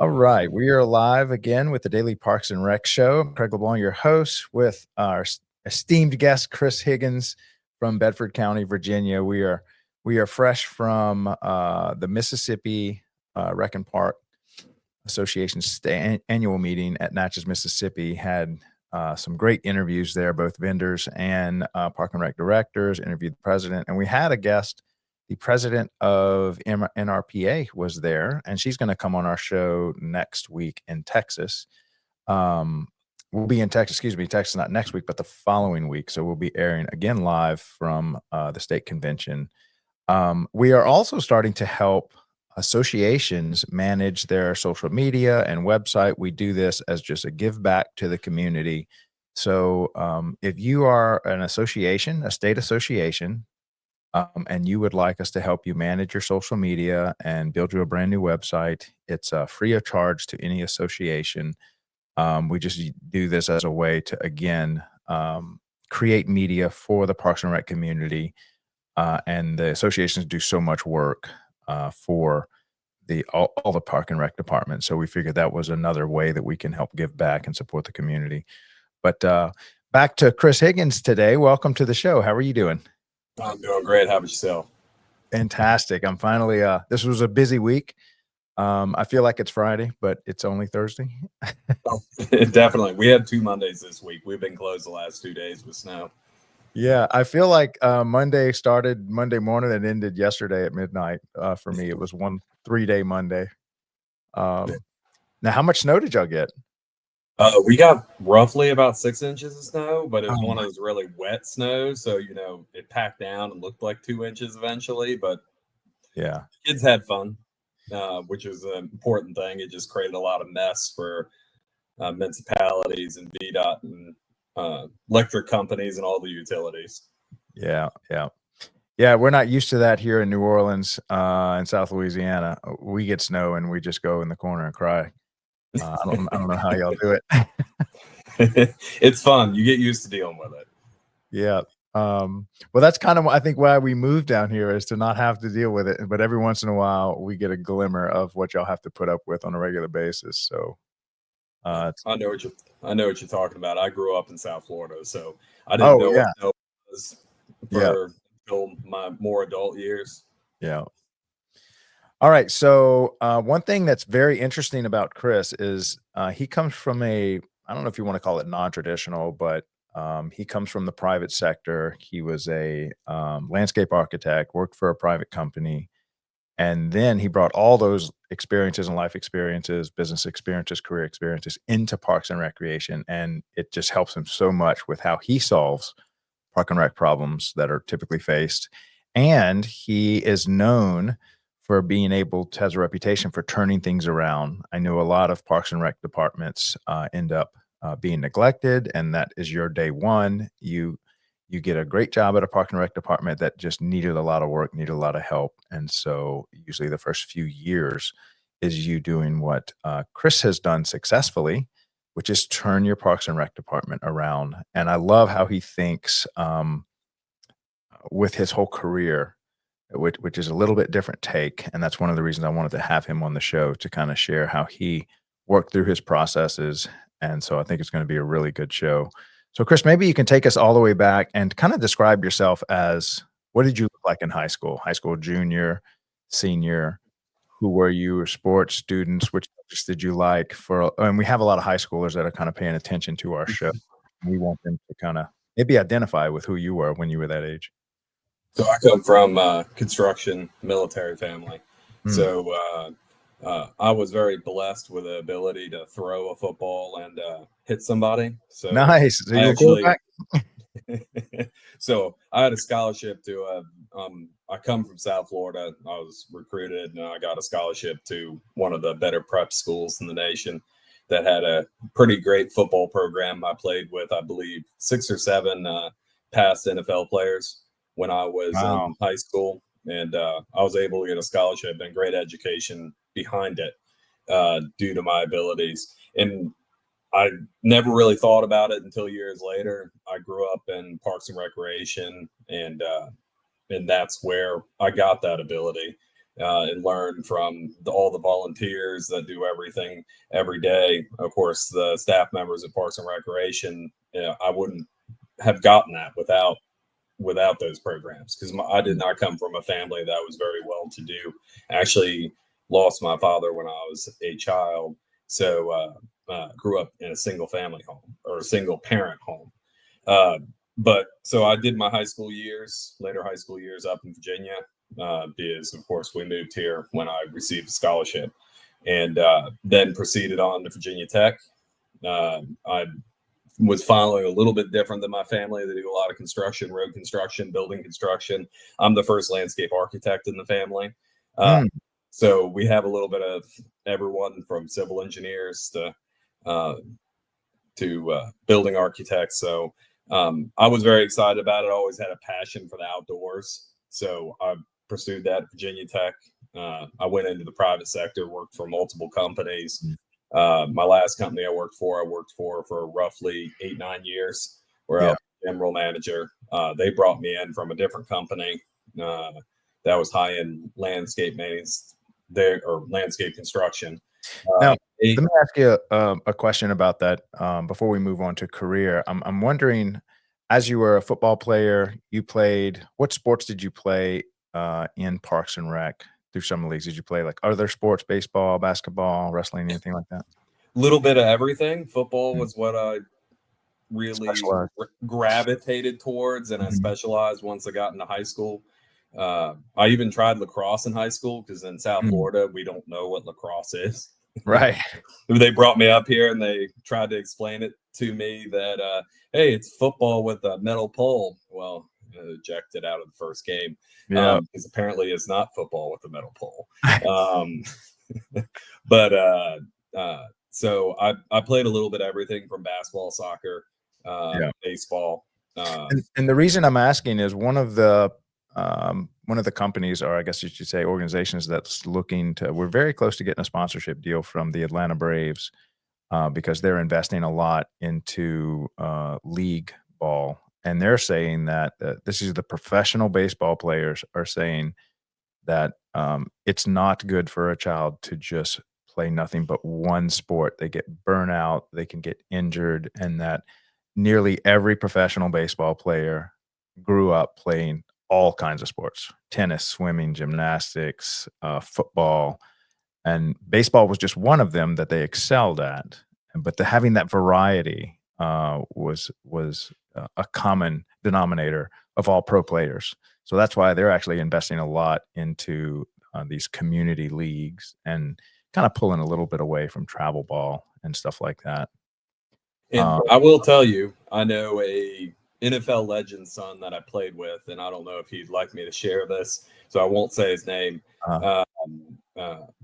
All right, we are live again with the Daily Parks and Rec Show. I'm Craig LeBlanc, your host, with our esteemed guest Chris Higgins from Bedford County, Virginia. We are fresh from the Mississippi Rec and Park Association's annual meeting at Natchez, Mississippi. Had some great interviews there, both vendors and Park and Rec directors. Interviewed the president, and we had a guest. The president of NRPA was there, and she's going to come on our show next week in Texas. We'll be in Texas, Texas, not next week, but the following week. So we'll be airing again live from the state convention. We are also starting to help associations manage their social media and website. We do this as just a give back to the community. So if you are an association, a state association, and you would like us to help you manage your social media and build you a brand new website, it's free of charge to any association. We just do this as a way to, again, create media for the Parks and Rec community. And the associations do so much work for all the Park and Rec departments. So we figured that was another way that we can help give back and support the community. But back to Chris Higgins today. Welcome to the show. How are you doing? I'm doing great. How about yourself? Fantastic. I'm finally, this was a busy week. I feel like it's Friday, but it's only Thursday. Definitely. We had 2 Mondays this week. We've been closed the last 2 days with snow. Yeah, I feel like Monday started Monday morning and ended yesterday at midnight. For me, it was one 3-day Monday. Now, how much snow did y'all get? We got roughly about 6 inches of snow, but it was one of those really wet snows. So, it packed down and looked like 2 inches eventually. But yeah, kids had fun, which is an important thing. It just created a lot of mess for municipalities and VDOT and electric companies and all the utilities. Yeah. We're not used to that here in New Orleans, in South Louisiana. We get snow and we just go in the corner and cry. I don't know how y'all do it. It's fun. You get used to dealing with it. Yeah. Well, that's kind of, I think, why we moved down here, is to not have to deal with it. But every once in a while, we get a glimmer of what y'all have to put up with on a regular basis. So I know what you're talking about. I grew up in South Florida, so I didn't know what snow was until my more adult years. Yeah. All right. So one thing that's very interesting about Chris is he comes from I don't know if you want to call it non-traditional, but he comes from the private sector. He was a landscape architect, worked for a private company. And then he brought all those experiences and life experiences, business experiences, career experiences into Parks and Recreation. And it just helps him so much with how he solves Park and Rec problems that are typically faced. And he is known for being able to, has a reputation for turning things around. I know a lot of Parks and Rec departments end up being neglected, and that is your day one. You get a great job at a Park and Rec department that just needed a lot of work, needed a lot of help. And so usually the first few years is you doing what Chris has done successfully, which is turn your Parks and Rec department around. And I love how he thinks with his whole career, which is a little bit different take. And that's one of the reasons I wanted to have him on the show, to kind of share how he worked through his processes. And so I think it's going to be a really good show. So Chris, maybe you can take us all the way back and kind of describe yourself as, what did you look like in high school, junior, senior? Who were you? Sports students? Which subjects did you like? And we have a lot of high schoolers that are kind of paying attention to our show. We want them to kind of maybe identify with who you were when you were that age. So I come from a construction military family. So I was very blessed with the ability to throw a football and hit somebody. So nice. So you were quarterback? So I had a scholarship to I come from South Florida. I was recruited and I got a scholarship to one of the better prep schools in the nation that had a pretty great football program. I played with, I believe, 6 or 7 past NFL players when I was in high school, and I was able to get a scholarship and great education behind it due to my abilities. And I never really thought about it until years later. I grew up in Parks and Recreation, and that's where I got that ability. and learn from all the volunteers that do everything every day. Of course, the staff members at Parks and Recreation, I wouldn't have gotten that without those programs, because I did not come from a family that was very well to do. Actually lost my father when I was a child, so grew up in a single family home, or a single parent home. But so I did my later high school years up in Virginia, because of course we moved here when I received a scholarship, and then proceeded on to Virginia Tech. I was following a little bit different than my family. They do a lot of construction, road construction, building construction. I'm the first landscape architect in the family. So we have a little bit of everyone from civil engineers to building architects. So I was very excited about it. I always had a passion for the outdoors. So I pursued that at Virginia Tech. I went into the private sector, worked for multiple companies. My last company I worked for roughly 8-9 years, where I was general manager. They brought me in from a different company that was high-end landscape maintenance there, or landscape construction. Now, let me ask you a question about that before we move on to career. I'm wondering, as you were a football player, what sports did you play in Parks and Rec through summer leagues? Did you play like other sports, baseball, basketball, wrestling, anything like that? Little bit of everything. Football was what I really gravitated towards, and I specialized once I got into high school. I even tried lacrosse in high school, because in South Florida we don't know what lacrosse is. Right. They brought me up here and they tried to explain it to me that hey, it's football with a metal pole. Well, ejected out of the first game, because apparently it's not football with a metal pole. So I played a little bit of everything from basketball, soccer, baseball. And the reason I'm asking is one of the companies, or I guess you should say organizations, we're very close to getting a sponsorship deal from the Atlanta Braves, because they're investing a lot into league ball. And they're saying that this is the professional baseball players are saying that it's not good for a child to just play nothing but one sport. They get burnout, they can get injured, and that nearly every professional baseball player grew up playing all kinds of sports: tennis, swimming, gymnastics, football, and baseball was just one of them that they excelled at. But having that variety was a common denominator of all pro players. So that's why they're actually investing a lot into these community leagues and kind of pulling a little bit away from travel ball and stuff like that. And I will tell you, I know a NFL legend son that I played with, and I don't know if he'd like me to share this, so I won't say his name.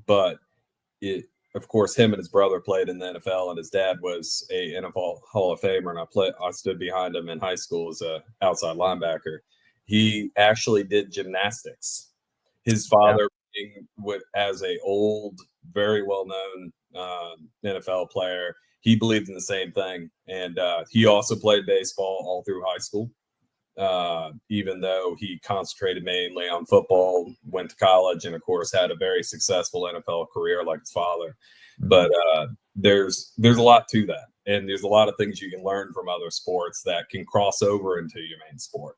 But of course, him and his brother played in the NFL, and his dad was a NFL Hall of Famer, and I stood behind him in high school as a outside linebacker. He actually did gymnastics. His father, as a old, very well-known NFL player, he believed in the same thing, and he also played baseball all through high school. Even though he concentrated mainly on football, went to college, and of course had a very successful NFL career like his father. But there's a lot to that, and there's a lot of things you can learn from other sports that can cross over into your main sport.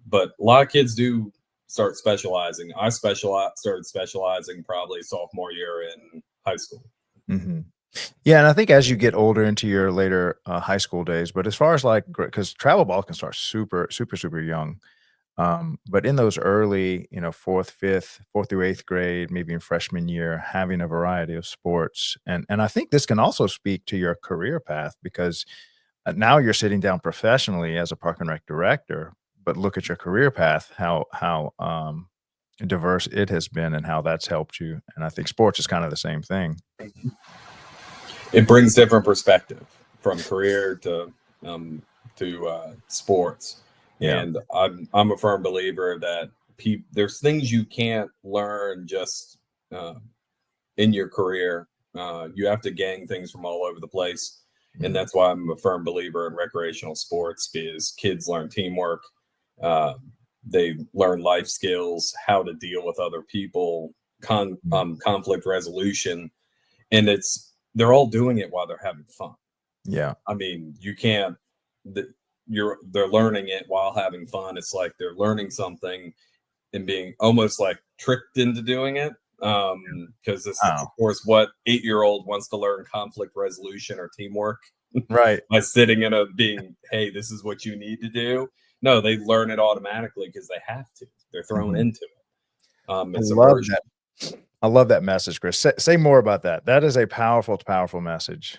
But a lot of kids do start specializing. I started specializing probably sophomore year in high school. Yeah, and I think as you get older into your later high school days, but as far as because travel ball can start super, super, super young. But in those early, fourth through eighth grade, maybe in freshman year, having a variety of sports. And I think this can also speak to your career path, because now you're sitting down professionally as a Park and Rec director, but look at your career path, how diverse it has been and how that's helped you. And I think sports is kind of the same thing. It brings different perspective from career to sports. And I'm a firm believer that there's things you can't learn just in your career. You have to gang things from all over the place. And that's why I'm a firm believer in recreational sports, because kids learn teamwork. They learn life skills, how to deal with other people, conflict resolution, and they're all doing it while they're having fun. Yeah. I mean, you can't. They're learning it while having fun. It's like they're learning something and being almost like tricked into doing it. Because this is, of course, what 8-year-old wants to learn conflict resolution or teamwork, right? By sitting in hey, this is what you need to do. No, they learn it automatically because they have to. They're thrown into it. It's immersion. I love that message, Chris. Say more about that. That is a powerful, powerful message.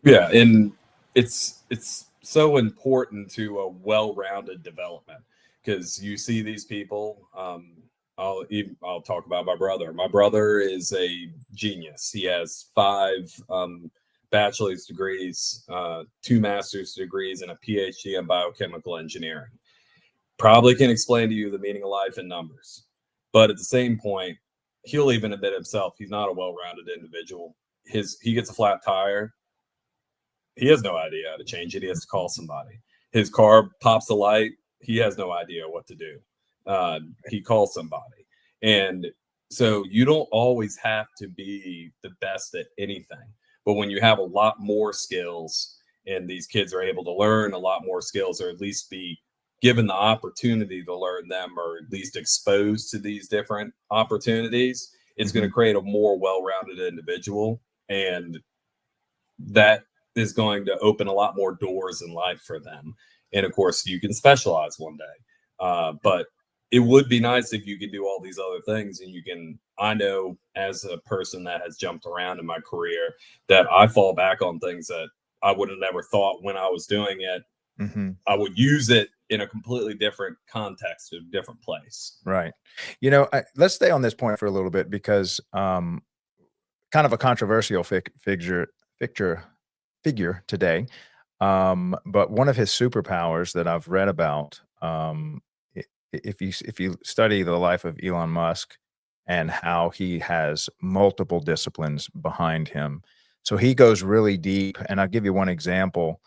Yeah, and it's so important to a well-rounded development, because you see these people. I'll talk about my brother. My brother is a genius. He has 5 bachelor's degrees, 2 master's degrees, and a PhD in biochemical engineering. Probably can explain to you the meaning of life in numbers, but at the same point, he'll even admit himself he's not a well-rounded individual. He gets a flat tire. He has no idea how to change it. He has to call somebody. His car pops a light. He has no idea what to do. He calls somebody. And so you don't always have to be the best at anything. But when you have a lot more skills and these kids are able to learn a lot more skills, or at least be given the opportunity to learn them, or at least exposed to these different opportunities, it's going to create a more well-rounded individual. And that is going to open a lot more doors in life for them. And of course, you can specialize one day. But it would be nice if you could do all these other things. And I know as a person that has jumped around in my career, that I fall back on things that I would have never thought when I was doing it. I would use it in a completely different context, a different place. Right. Let's stay on this point for a little bit, because kind of a controversial figure today. But one of his superpowers that I've read about, if you study the life of Elon Musk and how he has multiple disciplines behind him, so he goes really deep. And I'll give you one example.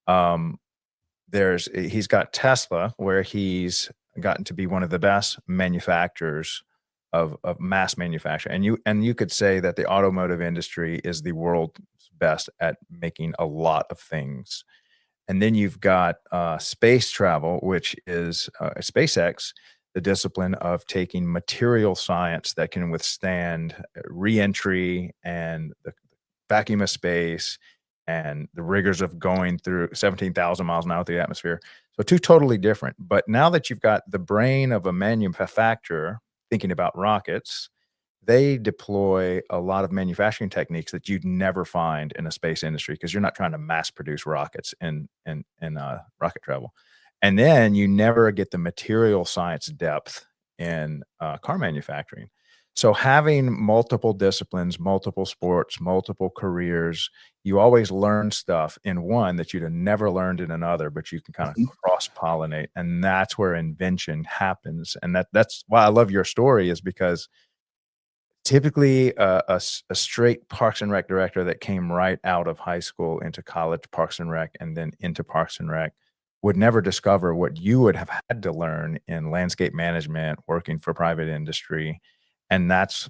He's got Tesla, where he's gotten to be one of the best manufacturers of mass manufacture. And you could say that the automotive industry is the world's best at making a lot of things. And then you've got space travel, which is SpaceX, the discipline of taking material science that can withstand re-entry and the vacuum of space and the rigors of going through 17,000 miles an hour through the atmosphere. So 2 totally different. But now that you've got the brain of a manufacturer thinking about rockets, they deploy a lot of manufacturing techniques that you'd never find in a space industry, because you're not trying to mass produce rockets in rocket travel. And then you never get the material science depth in car manufacturing. So having multiple disciplines, multiple sports, multiple careers, you always learn stuff in one that you'd have never learned in another, but you can kind of cross-pollinate. And that's where invention happens. And that's why I love your story, is because typically a straight Parks and Rec director that came right out of high school into college Parks and Rec and then into Parks and Rec would never discover what you would have had to learn in landscape management, working for private industry. And that's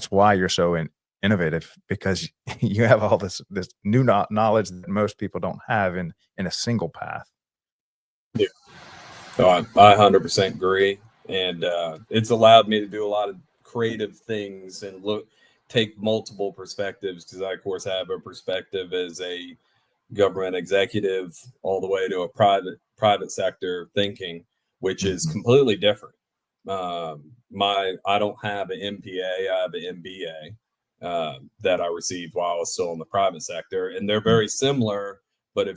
why you're so innovative, because you have all this new knowledge that most people don't have in a single path. Yeah, no, I 100% agree. And it's allowed me to do a lot of creative things and take multiple perspectives, because I, of course, have a perspective as a government executive all the way to a private sector thinking, which is completely different. I don't have an MPA, I have an MBA that I received while I was still in the private sector, and they're very similar. But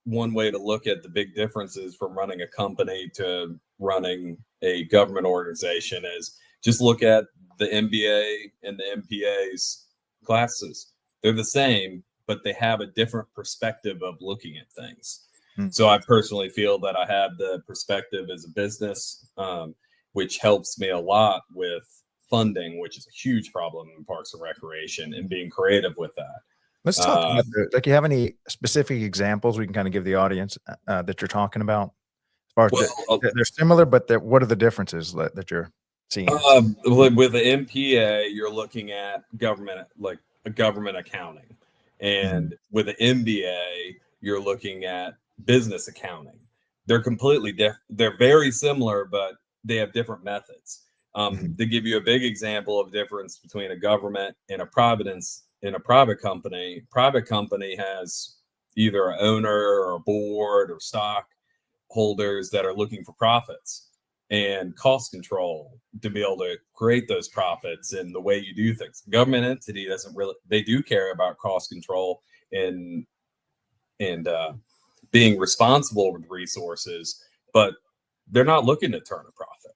one way to look at the big differences from running a company to running a government organization is just look at the MBA and the MPA's classes. They're the same, but they have a different perspective of looking at things. So I personally feel that I have the perspective as a business, which helps me a lot with funding, which is a huge problem in Parks and Recreation, and being creative with that. Let's talk about you have any specific examples we can kind of give the audience that you're talking about, as Or Well, they're similar, but what are the differences that you're seeing? with the MPA, you're looking at government, like a government accounting, and with the MBA, you're looking at business accounting. They're completely different. They're very similar, but they have different methods. To give you a big example of difference between a government and a private company has either an owner or a board or stock holders that are looking for profits and cost control to be able to create those profits and the way you do things. Government entity doesn't really, they do care about cost control and being responsible with resources, but they're not looking to turn a profit.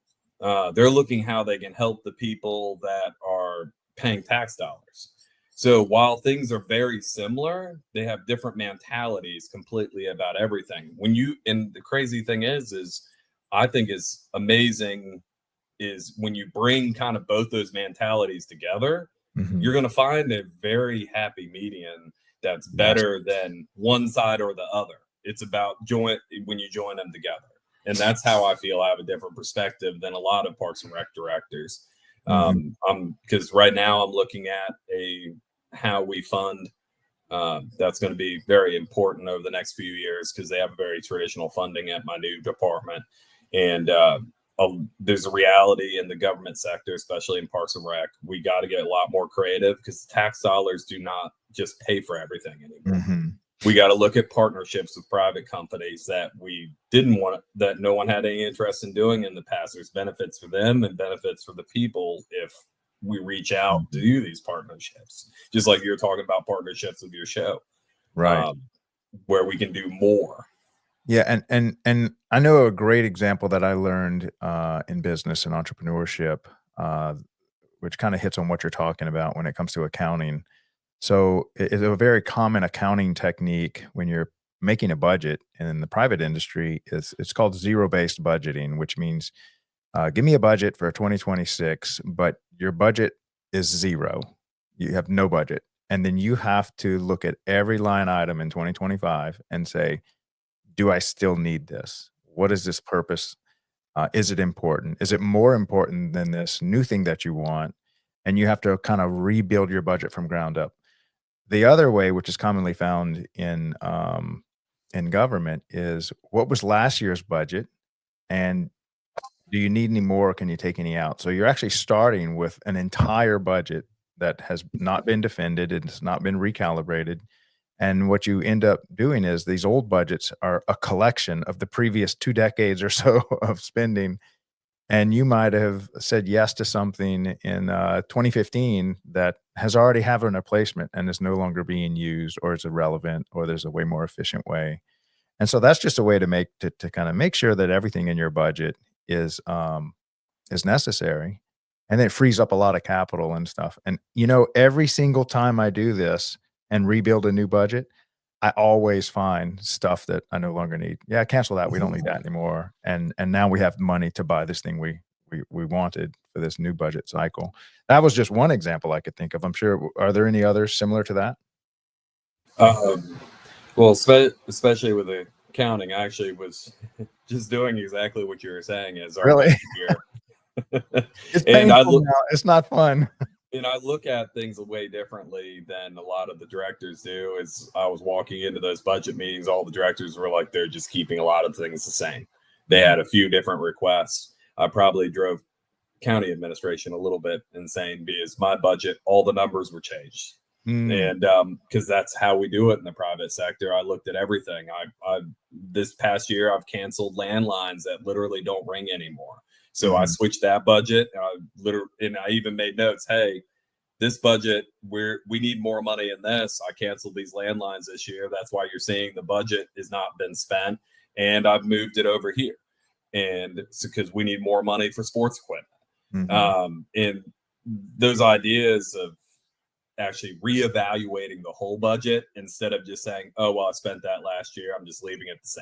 They're looking how they can help the people that are paying tax dollars. So while things are very similar, they have different mentalities completely about everything. And the crazy thing is I think is amazing is when you bring kind of both those mentalities together, you're going to find a very happy median that's better than one side or the other. It's about when you join them together. And that's how I feel I have a different perspective than a lot of Parks and Rec directors. Because right now I'm looking at how we fund. That's going to be very important over the next few years because they have very traditional funding at my new department. And there's a reality in the government sector, especially in Parks and Rec. We got to get a lot more creative because tax dollars do not just pay for everything anymore. We got to look at partnerships with private companies that we didn't want, that no one had any interest in doing in the past. There's benefits for them and benefits for the people if we reach out to do these partnerships, just like you're talking about partnerships with your show, right? Where we can do more. Yeah, and I know a great example that I learned in business and entrepreneurship, which kind of hits on what you're talking about when it comes to accounting. So it's a very common accounting technique when you're making a budget in the private industry. It's called zero-based budgeting, which means give me a budget for 2026, but your budget is zero. You have no budget. And then you have to look at every line item in 2025 and say, do I still need this? What is this purpose? Is it important? Is it more important than this new thing that you want? And you have to kind of rebuild your budget from ground up. The other way, which is commonly found in government, is what was last year's budget, and do you need any more? Or can you take any out? So you're actually starting with an entire budget that has not been defended, it's not been recalibrated. And what you end up doing is these old budgets are a collection of the previous 2 decades or so of spending. And you might have said yes to something in 2015 that has already had an replacement and is no longer being used, or is irrelevant, or there's a way more efficient way. And so that's just a way to kind of make sure that everything in your budget is necessary, and it frees up a lot of capital and stuff. And every single time I do this and rebuild a new budget, I always find stuff that I no longer need. Yeah, cancel that. We don't need that anymore. And now we have money to buy this thing we wanted for this new budget cycle. That was just one example I could think of. I'm sure. Are there any others similar to that? Well, especially with the accounting, I actually was just doing exactly what you were saying as our Really? year. It's painful now. It's not fun. And I look at things way differently than a lot of the directors do. As I was walking into those budget meetings, all the directors were like, they're just keeping a lot of things the same. They had a few different requests. I probably drove county administration a little bit insane because my budget, all the numbers were changed. And because that's how we do it in the private sector. I looked at everything. I this past year, I've canceled landlines that literally don't ring anymore. So I switched that budget. And I even made notes. Hey, this budget, we need more money in this. I canceled these landlines this year. That's why you're seeing the budget has not been spent. And I've moved it over here. And it's because we need more money for sports equipment. And those ideas of actually reevaluating the whole budget instead of just saying, oh, well, I spent that last year, I'm just leaving it the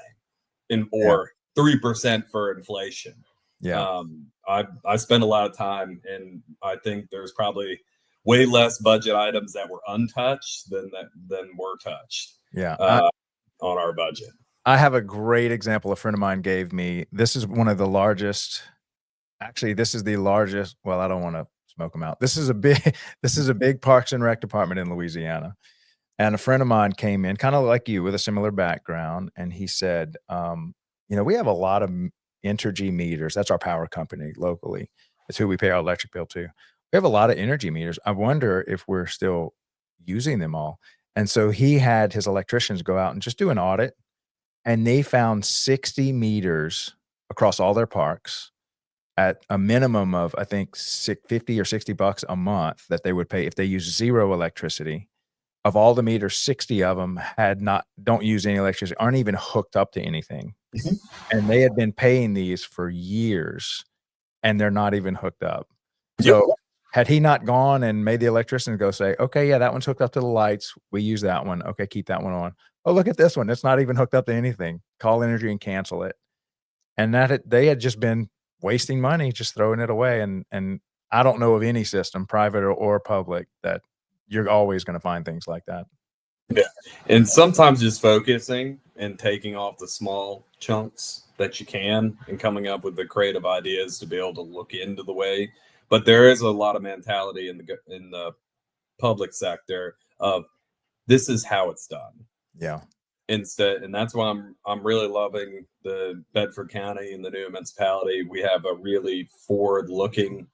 same. Or 3% for inflation. Yeah. I spend a lot of time, and I think there's probably way less budget items that were untouched than were touched. Yeah. On our budget. I have a great example a friend of mine gave me. This is one of the largest. Actually, this is the largest. Well, I don't want to smoke them out. This is a big. This is a big Parks and Rec department in Louisiana. And a friend of mine came in, kind of like you, with a similar background, and he said, "We have a lot of Entergy meters. That's our power company locally. It's who we pay our electric bill to. We have a lot of Energy meters. I wonder if we're still using them all." And so he had his electricians go out and just do an audit, and they found 60 meters across all their parks at a minimum of, I think, 50 or $60 a month that they would pay if they use zero electricity. Of all the meters, 60 of them don't use any electricity, aren't even hooked up to anything. Mhm. And they had been paying these for years, and they're not even hooked up. Yep. So, had he not gone and made the electrician go say, "Okay, yeah, that one's hooked up to the lights. We use that one. Okay, keep that one on. Oh, look at this one. It's not even hooked up to anything. Call Energy and cancel it." And they had just been wasting money, just throwing it away. And I don't know of any system, private or public, that you're always gonna find things like that. Yeah. And sometimes just focusing and taking off the small chunks that you can and coming up with the creative ideas to be able to look into the way. But there is a lot of mentality in the public sector of this is how it's done Yeah. instead. And that's why I'm really loving the Bedford County and the new municipality. We have a really forward looking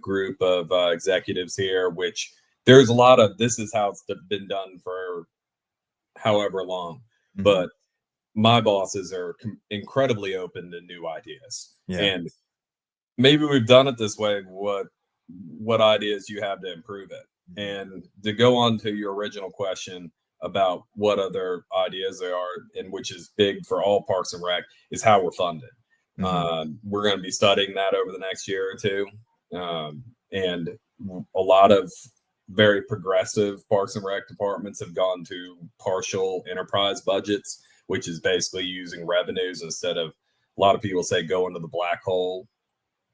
group of executives here, which there's a lot of this is how it's been done for however long. Mhm. But my bosses are incredibly open to new ideas. Yeah. And maybe we've done it this way. What ideas you have to improve it? And to go on to your original question about what other ideas there are, and which is big for all Parks and Rec, is how we're funded. We're going to be studying that over the next year or two. And a lot of very progressive Parks and Rec departments have gone to partial enterprise budgets, which is basically using revenues instead of, a lot of people say, go into the black hole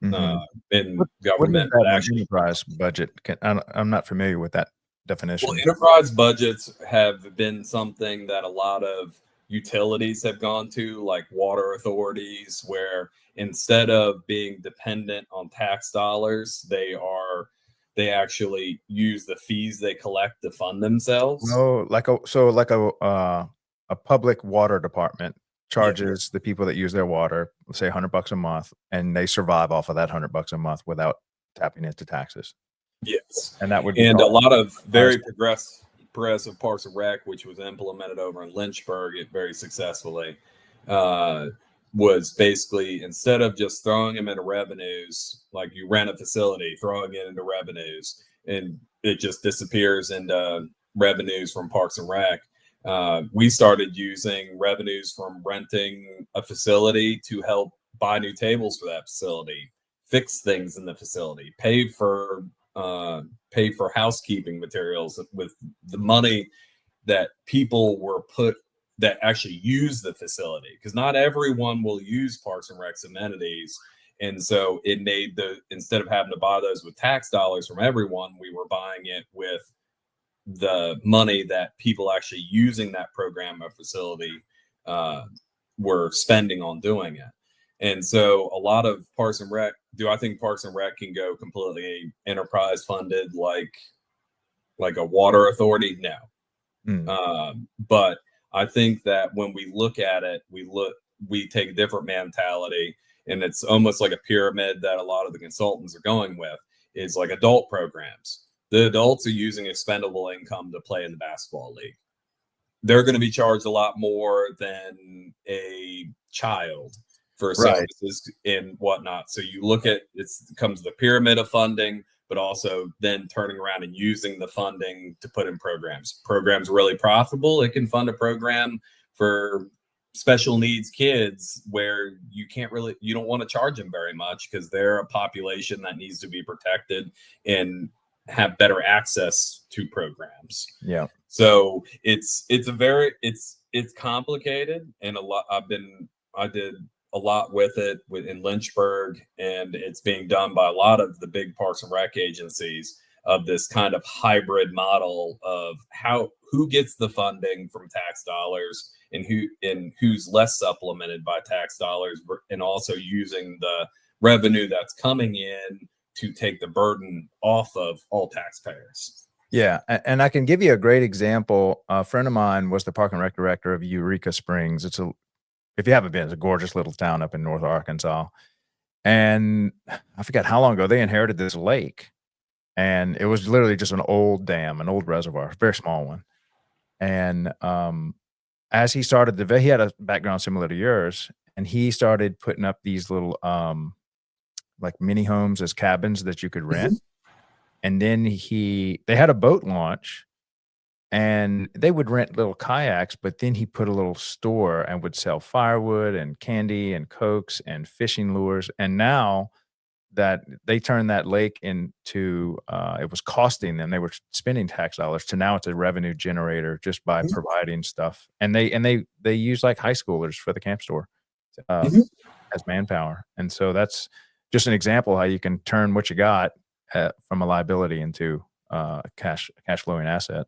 in What is government. that But an actually, enterprise budget? I'm not familiar with that well, definition. enterprise budgets have been something that a lot of utilities have gone to, like water authorities, where instead of being dependent on tax dollars, they actually use the fees they collect to fund themselves. Oh, a public water department Yeah. charges the people that use their water, let's say $100 a month, and they survive off of that $100 a month without tapping into taxes. Yes. And that would be And a called lot of very enterprise. progressive Parks and Rec, which was implemented over in Lynchburg very successfully, uh, was basically, instead of just throwing them into revenues, like you rent a facility, throwing it into revenues, and it just disappears into revenues from Parks and Rec. We started using revenues from renting a facility to help buy new tables for that facility, fix things in the facility, pay for housekeeping materials with the money that people were put that actually use the facility, because not everyone will use Parks and Rec's amenities. And so it made instead of having to buy those with tax dollars from everyone, we were buying it with the money that people actually using that program or facility were spending on doing it. And so a lot of Parks and Rec, do I think Parks and Rec can go completely enterprise funded like a water authority? No. But I think that when we look at it, we take a different mentality, and it's almost like a pyramid that a lot of the consultants are going with, is like adult programs. The adults are using expendable income to play in the basketball league. They're going to be charged a lot more than a child for Right. services and whatnot. So you look at it comes the pyramid of funding, but also then turning around and using the funding to put in programs. Programs really profitable. It can fund a program for special needs kids where you don't want to charge them very much because they're a population that needs to be protected and have better access to programs. Yeah. So it's complicated, and I did a lot with it in Lynchburg, and it's being done by a lot of the big Parks and Rec agencies. of this kind of hybrid model of who gets the funding from tax dollars and who's less supplemented by tax dollars, and also using the revenue that's coming in to take the burden off of all taxpayers. Yeah, and I can give you a great example. A friend of mine was the park and rec director of Eureka Springs. If you haven't been, it's a gorgeous little town up in North Arkansas. And I forget how long ago they inherited this lake, and it was literally just an old dam, an old reservoir, very small one. And as he started he had a background similar to yours, and he started putting up these little like mini homes as cabins that you could rent. And then they had a boat launch, and they would rent little kayaks, but then he put a little store and would sell firewood and candy and cokes and fishing lures. And now that they turned that lake into, it was costing them, they were spending tax dollars, to now it's a revenue generator just by providing stuff. And they use like high schoolers for the camp store as manpower. And so that's just an example how you can turn what you got from a liability into cash flowing asset.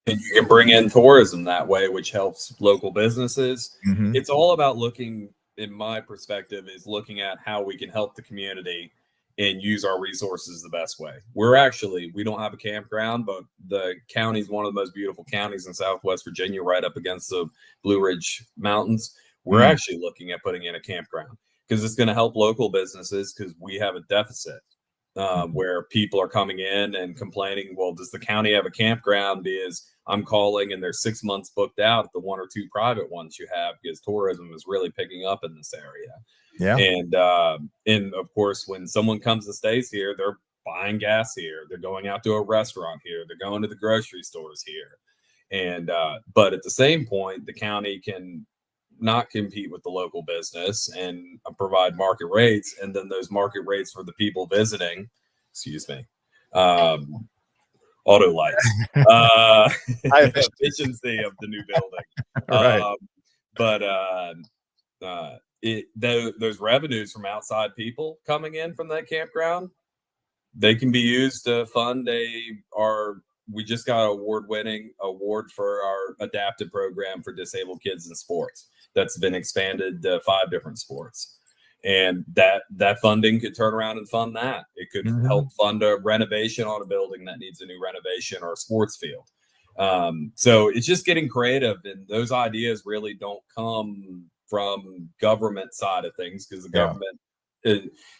And you can bring in tourism that way, which helps local businesses. Mm-hmm. It's all about looking, in my perspective, is looking at how we can help the community and use our resources the best way. We don't have a campground, but the county is one of the most beautiful counties in Southwest Virginia, right up against the Blue Ridge Mountains. We're actually looking at putting in a campground because it's going to help local businesses, because we have a deficit. Where people are coming in and complaining, well, does the county have a campground? Because I'm calling and there's 6 months booked out at the 1 or 2 private ones you have, because tourism is really picking up in this area. Yeah. And of course, when someone comes and stays here, they're buying gas here. They're going out to a restaurant here. They're going to the grocery stores here. And but at the same point, the county can not compete with the local business and provide market rates, and then those market rates for the people visiting, auto lights, efficiency of the new building. Right. Those revenues from outside people coming in from that campground, they can be used to fund we just got an award-winning award for our adapted program for disabled kids in sports. That's been expanded to 5 different sports. And that funding could turn around and fund that. It could help fund a renovation on a building that needs a new renovation, or a sports field. So it's just getting creative. And those ideas really don't come from government side of things, because the government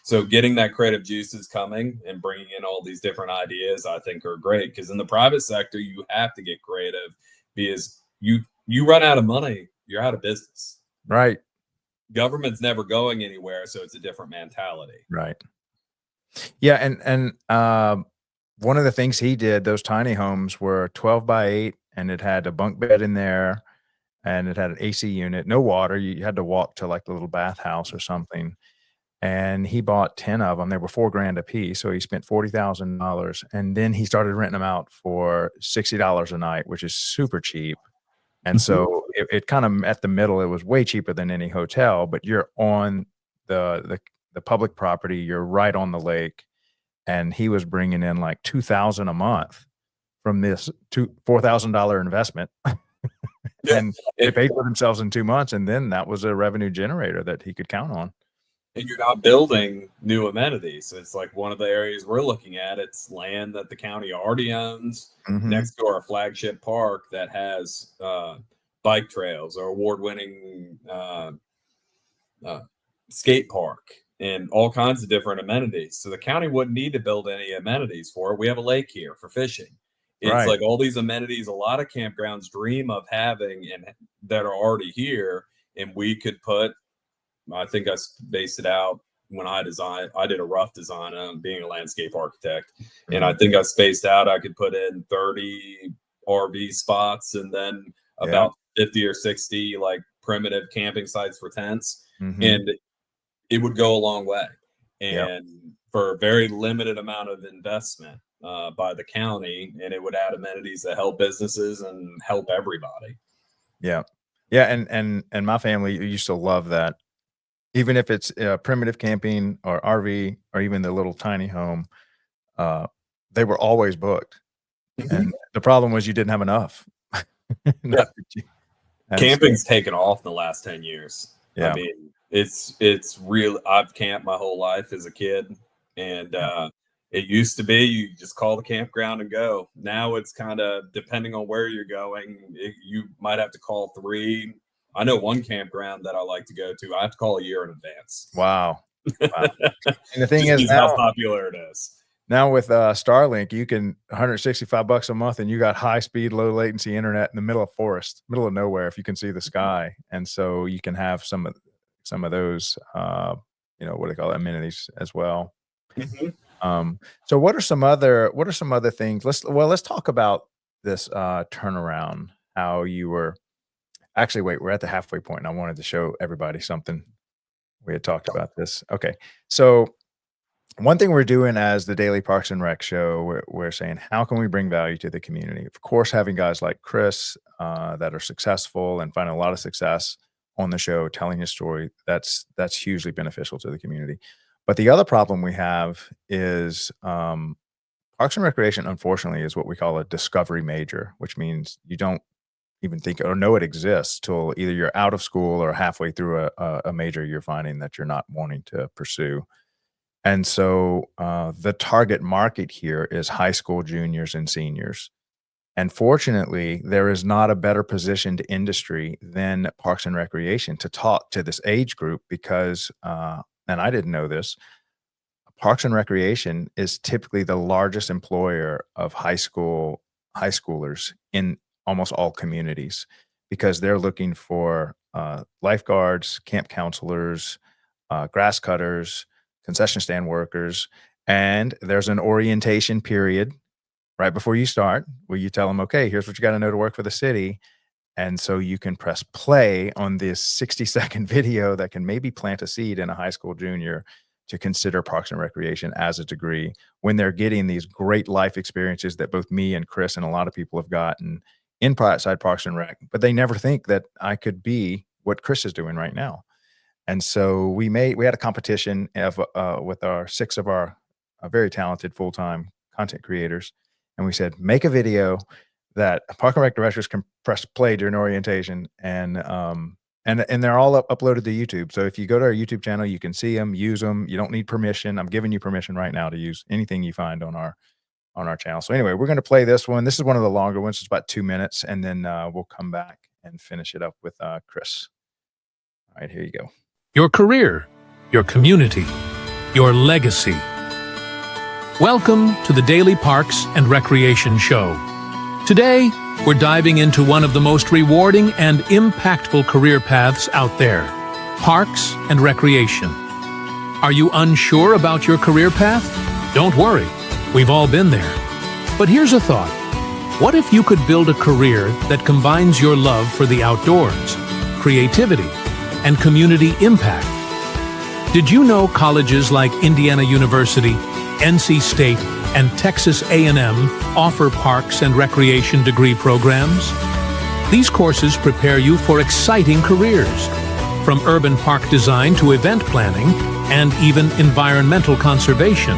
so getting that creative juice is coming, and bringing in all these different ideas, I think, are great. Because in the private sector, you have to get creative, because you run out of money, you're out of business. Right. Government's never going anywhere, so it's a different mentality. Right. Yeah, and one of the things he did, those tiny homes were 12 by 8, and it had a bunk bed in there, and it had an AC unit, no water. You had to walk to like the little bathhouse or something. And he bought 10 of them. They were $4,000 a piece. So he spent $40,000. And then he started renting them out for $60 a night, which is super cheap. And so it kind of at the middle, it was way cheaper than any hotel, but you're on the public property. You're right on the lake. And he was bringing in like $2,000 a month from this $4,000 investment. And they paid for themselves in 2 months. And then that was a revenue generator that he could count on. And you're not building new amenities. It's like one of the areas we're looking at. It's land that the county already owns next to our flagship park that has bike trails, or award-winning skate park, and all kinds of different amenities. So the county wouldn't need to build any amenities for it. We have a lake here for fishing. It's like all these amenities a lot of campgrounds dream of having, and that are already here. And we could put, I think I spaced it out when I did a rough design on being a landscape architect. And I think I spaced out, I could put in 30 RV spots, and then about 50 or 60 like primitive camping sites for tents. And it would go a long way. And for a very limited amount of investment by the county, and it would add amenities that help businesses and help everybody. Yeah. And my family used to love that. Even if it's primitive camping or RV or even the little tiny home, they were always booked. And the problem was you didn't have enough. Yeah. And camping's taken off in the last 10 years. Yeah. I mean, it's real. I've camped my whole life as a kid, and it used to be you just call the campground and go. Now it's kind of depending on where you're going. You might have to call 3. I know one campground that I like to go to. I have to call a year in advance. Wow. And the thing is, how popular it is. Now with Starlink, you can $165 a month, and you got high speed, low latency internet in the middle of forest, middle of nowhere, if you can see the sky. And so you can have some of those, what do they call it, amenities as well. So what are some other things? Let's talk about this turnaround. How you were actually, we're at the halfway point, and I wanted to show everybody something. We had talked about this. Okay, so one thing we're doing as the Daily Parks and Rec Show, we're saying, how can we bring value to the community? Of course, having guys like Chris that are successful and finding a lot of success on the show, telling his story, that's hugely beneficial to the community. But the other problem we have is Parks and Recreation, unfortunately, is what we call a discovery major, which means you don't even think or know it exists till either you're out of school or halfway through a major you're finding that you're not wanting to pursue. And so the target market here is high school juniors and seniors. And fortunately, there is not a better positioned industry than Parks and Recreation to talk to this age group because, and I didn't know this, Parks and Recreation is typically the largest employer of high schoolers in almost all communities because they're looking for lifeguards, camp counselors, grass cutters, concession stand workers, and there's an orientation period right before you start where you tell them, okay, here's what you got to know to work for the city. And so you can press play on this 60-second video that can maybe plant a seed in a high school junior to consider Parks and Recreation as a degree when they're getting these great life experiences that both me and Chris and a lot of people have gotten inside Parks and Rec, but they never think that I could be what Chris is doing right now. And so we had a competition with 6 of our very talented full-time content creators. And we said, make a video that Park and Rec directors can press play during orientation. And they're all uploaded to YouTube. So if you go to our YouTube channel, you can see them, use them. You don't need permission. I'm giving you permission right now to use anything you find on our channel. So anyway, we're going to play this one. This is one of the longer ones. It's about 2 minutes. And then we'll come back and finish it up with Chris. All right, here you go. Your career, your community, your legacy. Welcome to the Daily Parks and Recreation Show. Today, we're diving into one of the most rewarding and impactful career paths out there, Parks and Recreation. Are you unsure about your career path? Don't worry, we've all been there. But here's a thought. What if you could build a career that combines your love for the outdoors, creativity, and community impact? Did you know colleges like Indiana University, NC State, and Texas A&M offer Parks and Recreation degree programs? These courses prepare you for exciting careers, from urban park design to event planning and even environmental conservation.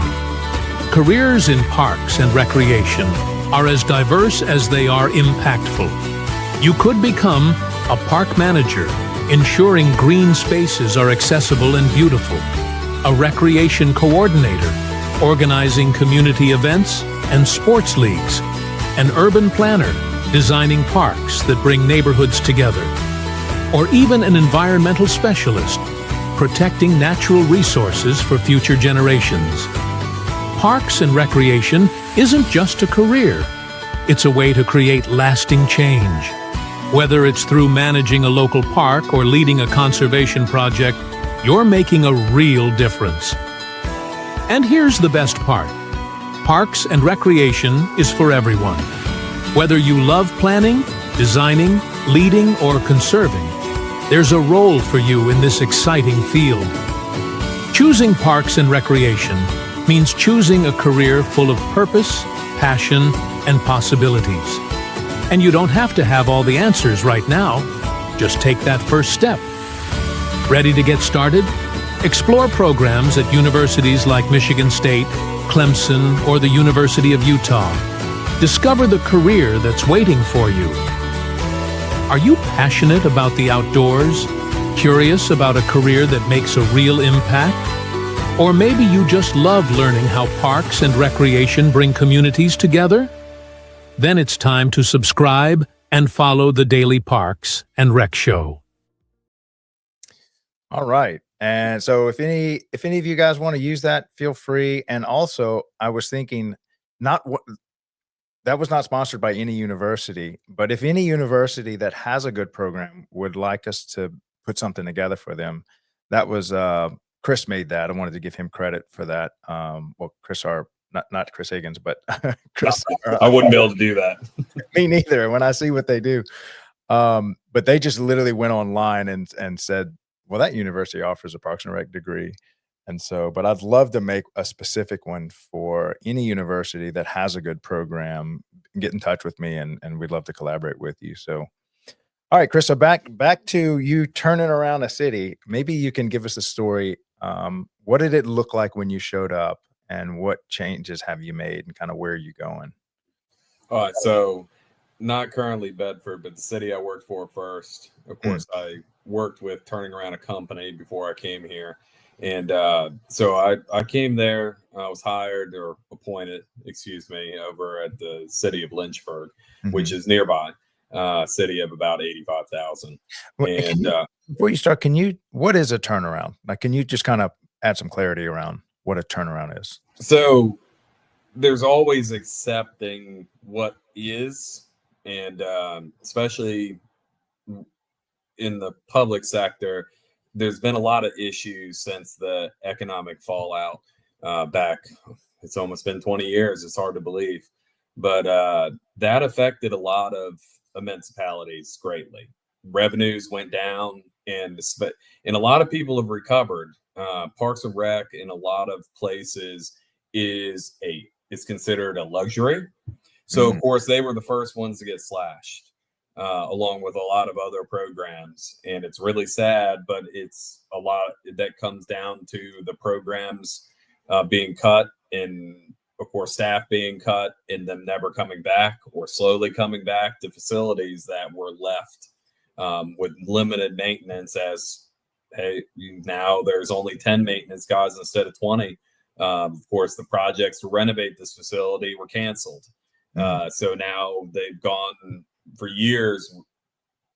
Careers in Parks and Recreation are as diverse as they are impactful. You could become a park manager, ensuring green spaces are accessible and beautiful, a recreation coordinator, organizing community events and sports leagues, an urban planner, designing parks that bring neighborhoods together, or even an environmental specialist, protecting natural resources for future generations. Parks and Recreation isn't just a career, it's a way to create lasting change. Whether it's through managing a local park or leading a conservation project, you're making a real difference. And here's the best part. Parks and Recreation is for everyone. Whether you love planning, designing, leading, or conserving, there's a role for you in this exciting field. Choosing Parks and Recreation means choosing a career full of purpose, passion, and possibilities. And you don't have to have all the answers right now. Just take that first step. Ready to get started? Explore programs at universities like Michigan State, Clemson, or the University of Utah. Discover the career that's waiting for you. Are you passionate about the outdoors? Curious about a career that makes a real impact? Or maybe you just love learning how parks and recreation bring communities together? Then it's time to subscribe and follow the Daily Parks and Rec Show. All right. And so if any of you guys want to use that, feel free. And also, I was thinking, that was not sponsored by any university, but if any university that has a good program would like us to put something together for them, that was Chris made that. I wanted to give him credit for that. Well, Chris, not Chris Higgins, but Chris. I wouldn't be able to do that. Me neither. When I see what they do, but they just literally went online and said, well, that university offers a Parks and Rec degree. And so, but I'd love to make a specific one for any university that has a good program. Get in touch with me, and we'd love to collaborate with you. So, all right, Chris. So back to you turning around a city. Maybe you can give us a story. What did it look like when you showed up, and what changes have you made, and kind of where are you going? All right, so not currently Bedford, but the city I worked for first. Of course, I worked with turning around a company before I came here. And so I came there. I was hired or appointed, over at the city of Lynchburg, which is nearby, city of about 85,000. And before you start, what is a turnaround? Like, can you just kind of add some clarity around what a turnaround is? So there's always accepting what is, and especially in the public sector, there's been a lot of issues since the economic fallout back. It's almost been 20 years. It's hard to believe. But that affected a lot of municipalities greatly. Revenues went down, and a lot of people have recovered. Parks and Rec in a lot of places is considered a luxury. So, of course, they were the first ones to get slashed, along with a lot of other programs. And it's really sad, but it's a lot that comes down to the programs being cut, and, of course, staff being cut, and them never coming back or slowly coming back to facilities that were left with limited maintenance. As, hey, now there's only 10 maintenance guys instead of 20. Of course, the projects to renovate this facility were canceled. So now they've gone for years,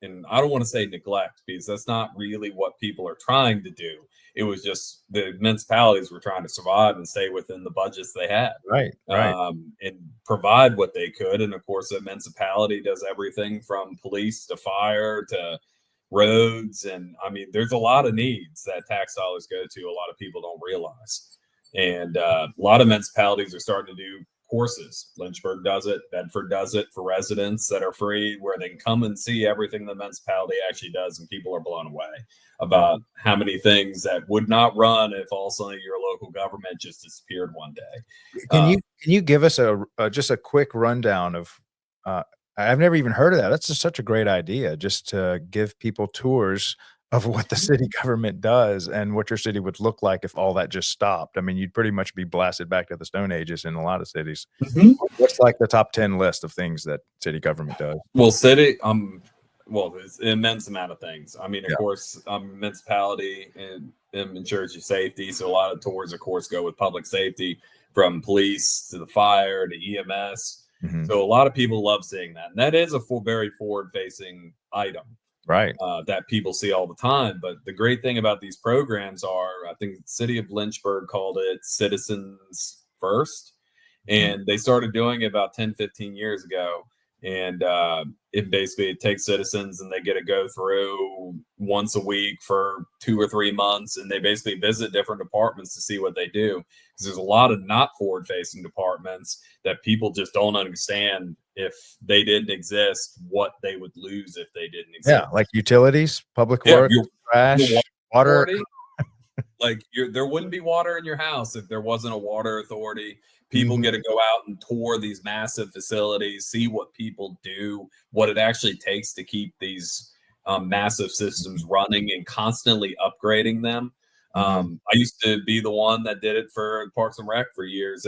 and I don't want to say neglect, because that's not really what people are trying to do. It was just the municipalities were trying to survive and stay within the budgets they had, right. And provide what they could. And of course, the municipality does everything from police to fire to roads. And I mean, there's a lot of needs that tax dollars go to. A lot of people don't realize. And a lot of municipalities are starting to do courses. Lynchburg does it. Bedford does it for residents that are free, where they can come and see everything the municipality actually does. And people are blown away about how many things that would not run if all of a sudden your local government just disappeared one day. Can you give us just a quick rundown of, I've never even heard of that. That's just such a great idea, just to give people tours of what the city government does and what your city would look like if all that just stopped. I mean, you'd pretty much be blasted back to the Stone Ages in a lot of cities. What's like the top 10 list of things that city government does? Well, it's an immense amount of things. I mean, of course, municipality and ensures your safety. So a lot of tours, of course, go with public safety, from police to the fire to EMS. So a lot of people love seeing that. And that is a very forward-facing item. Right. That people see all the time. But the great thing about these programs are, I think the city of Lynchburg called it Citizens First. And they started doing it about 10, 15 years ago. And it takes citizens, and they get to go through once a week for 2 or 3 months. And they basically visit different departments to see what they do. Because there's a lot of not forward-facing departments that people just don't understand. If they didn't exist, what they would lose if they didn't exist. Yeah, like utilities, public works, trash, water. Like there wouldn't be water in your house if there wasn't a water authority. People get to go out and tour these massive facilities, see what people do, what it actually takes to keep these massive systems running and constantly upgrading them. I used to be the one that did it for Parks and Rec for years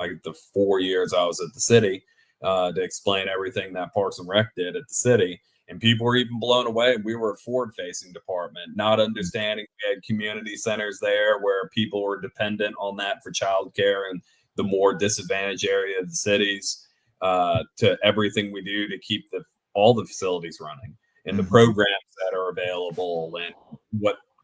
like the 4 years I was at the city, to explain everything that Parks and Rec did at the city. And people were even blown away. We were a forward-facing department, not understanding we had community centers there where people were dependent on that for childcare and the more disadvantaged area of the cities, to everything we do to keep all the facilities running and the programs that are available and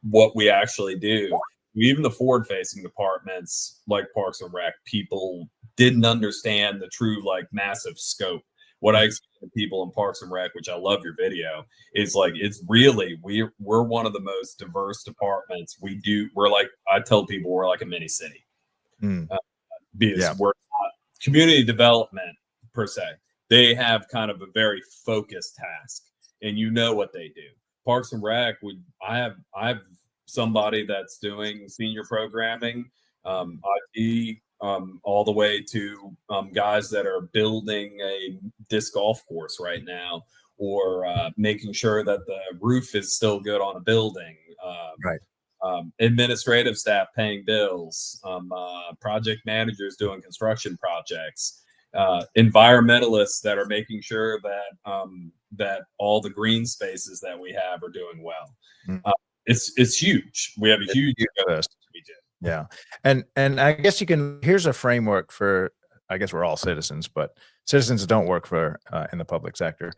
what we actually do. Even the forward-facing departments like Parks and Rec, people didn't understand the true massive scope. What I explain to people in Parks and Rec, which I love your video, is it's really we're one of the most diverse departments. I tell people we're like a mini city, because we're not community development per se. They have kind of a very focused task, and what they do. Parks and Rec, I have somebody that's doing senior programming, IT, all the way to guys that are building a disc golf course right now, or making sure that the roof is still good on a building. Administrative staff paying bills, project managers doing construction projects, environmentalists that are making sure that all the green spaces that we have are doing well. It's huge. We have a huge list. We do. Yeah. And I guess here's a framework for, I guess we're all citizens, but citizens don't work for in the public sector.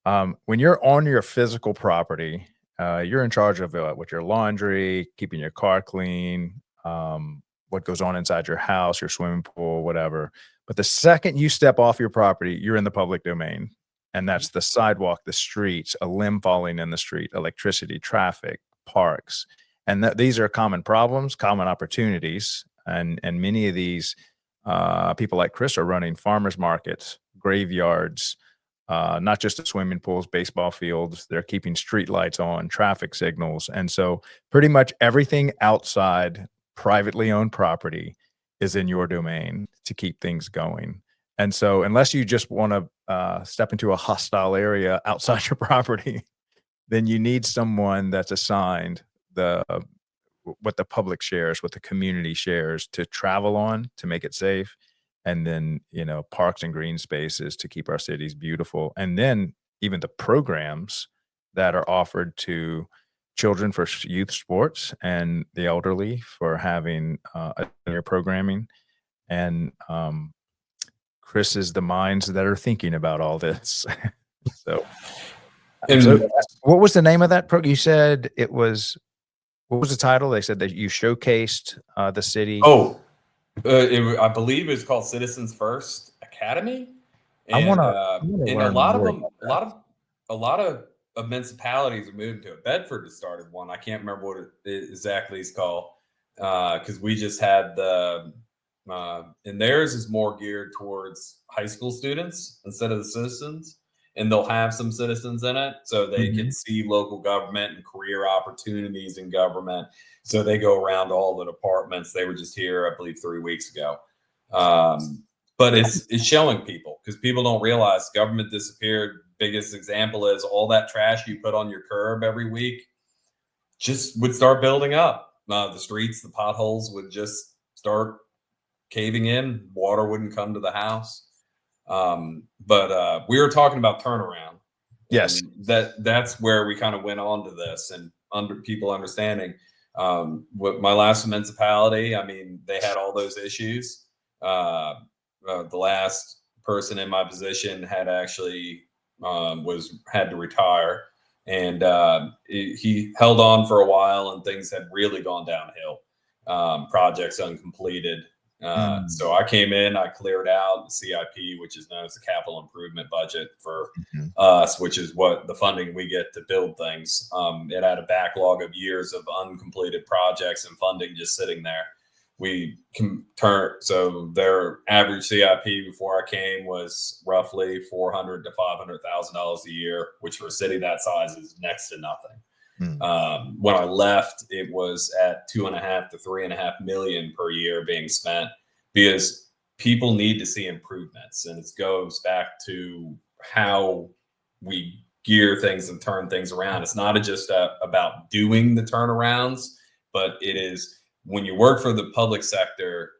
When you're on your physical property, you're in charge of with your laundry, keeping your car clean, what goes on inside your house, your swimming pool, whatever. But the second you step off your property, you're in the public domain. And that's the sidewalk, the streets, a limb falling in the street, electricity, traffic, parks. And these are common problems, common opportunities. And many of these people like Chris are running farmers markets, graveyards, not just the swimming pools, baseball fields. They're keeping street lights on, traffic signals. And so pretty much everything outside privately owned property is in your domain to keep things going. And so unless you just want to step into a hostile area outside your property, then you need someone that's assigned what the public shares, what the community shares to travel on, to make it safe. And then, parks and green spaces to keep our cities beautiful. And then even the programs that are offered to children for youth sports and the elderly for having their programming. And Chris is the minds that are thinking about all this. So what was the name of that program? You said it was, what was the title? They said that you showcased the city. I believe it's called Citizens First Academy. And a lot of municipalities are moving to it. Bedford has started one. I can't remember what it exactly is called, because we just had and theirs is more geared towards high school students instead of the citizens. And they'll have some citizens in it so they can see local government and career opportunities in government. So they go around all the departments. They were just here, I believe, 3 weeks ago. But it's showing people, because people don't realize government disappeared. Biggest example is all that trash you put on your curb every week just would start building up. The streets, the potholes would just start caving in. Water wouldn't come to the house. But we were talking about turnaround. Yes. That's where we kind of went on to this, and people understanding, with my last municipality, I mean, they had all those issues. The last person in my position had actually, had to retire, and, he held on for a while, and things had really gone downhill. Projects uncompleted. So I came in, I cleared out the CIP, which is known as the capital improvement budget for us, which is what the funding we get to build things. It had a backlog of years of uncompleted projects and funding just sitting there. We can so their average CIP before I came was roughly $400,000 to $500,000 a year, which for a city that size is next to nothing. When I left, it was at $2.5 to $3.5 million per year being spent, because people need to see improvements. And it goes back to how we gear things and turn things around. It's not just about doing the turnarounds, but it is when you work for the public sector,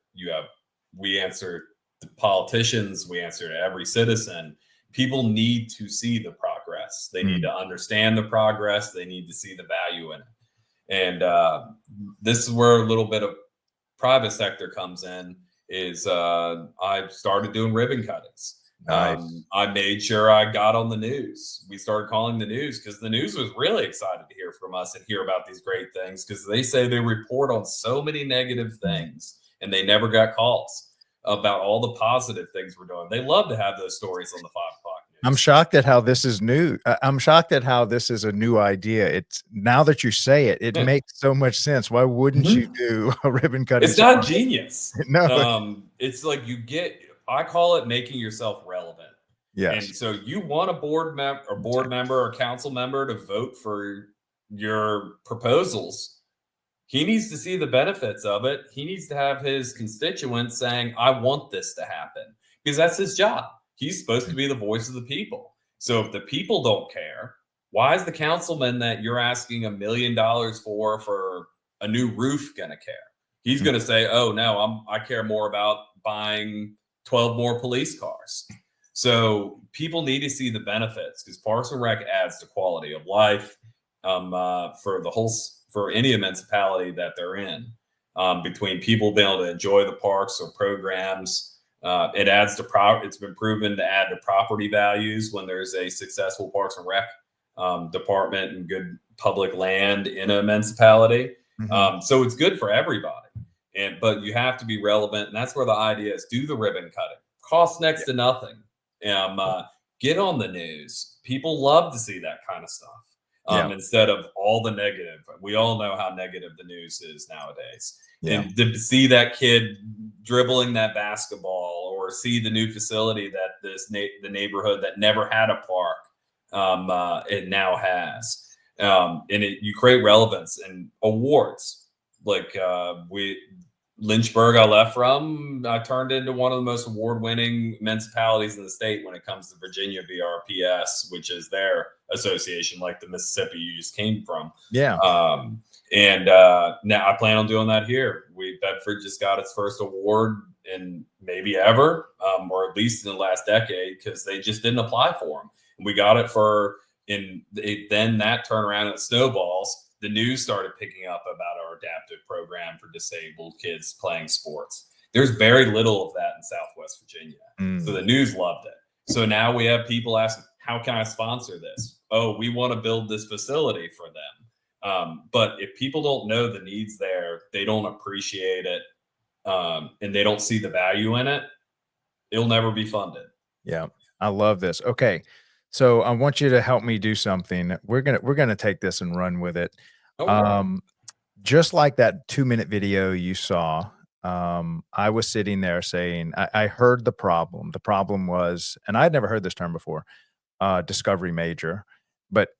we answer to politicians, we answer to every citizen. People need to see the progress. They need to understand the progress. They need to see the value in it. And this is where a little bit of private sector comes in. Is I started doing ribbon cuttings. Nice. I made sure I got on the news. We started calling the news because the news was really excited to hear from us and hear about these great things, because they say they report on so many negative things and they never got calls about all the positive things we're doing. They love to have those stories on the 5 o'clock news. I'm shocked at how this is new. I'm shocked at how this is a new idea. It's now that you say it, it makes so much sense. Why wouldn't you do a ribbon cutting? It's not genius. No. It's like I call it making yourself relevant. Yes. And so you want a board member or council member to vote for your proposals. He needs to see the benefits of it. He needs to have his constituents saying, I want this to happen, because that's his job. He's supposed to be the voice of the people. So if the people don't care, why is the councilman that you're asking $1 million for a new roof going to care? He's going to say, oh no, I care more about buying 12 more police cars. So people need to see the benefits, because Parks and Rec adds to quality of life for any municipality that they're in. Between people being able to enjoy the parks or programs, it adds to it's been proven to add to property values when there's a successful Parks and Rec department and good public land in a municipality. So it's good for everybody. But you have to be relevant, and that's where the idea is: do the ribbon cutting. Costs next to nothing. Get on the news. People love to see that kind of stuff instead of all the negative. We all know how negative the news is nowadays. And to see that kid dribbling that basketball, or see the new facility that the neighborhood that never had a park, it now has. You create relevance and awards. Like Lynchburg, I left from, I turned into one of the most award-winning municipalities in the state when it comes to Virginia VRPS, which is their association, like the Mississippi you just came from. Yeah. Now I plan on doing that here. Bedford just got its first award in maybe ever, or at least in the last decade, because they just didn't apply for them. We got it then that turnaround at snowballs. The news started picking up about our adaptive program for disabled kids playing sports. There's very little of that in Southwest Virginia. So the news loved it. So now we have people asking, how can I sponsor this? Oh, we want to build this facility for them. But if people don't know the needs there, they don't appreciate it, and they don't see the value in it, it'll never be funded. Yeah. I love this. Okay. So I want you to help me do something. We're gonna take this and run with it. Just like that 2-minute video you saw, I was sitting there saying, I heard the problem. The problem was, and I'd never heard this term before, discovery major. But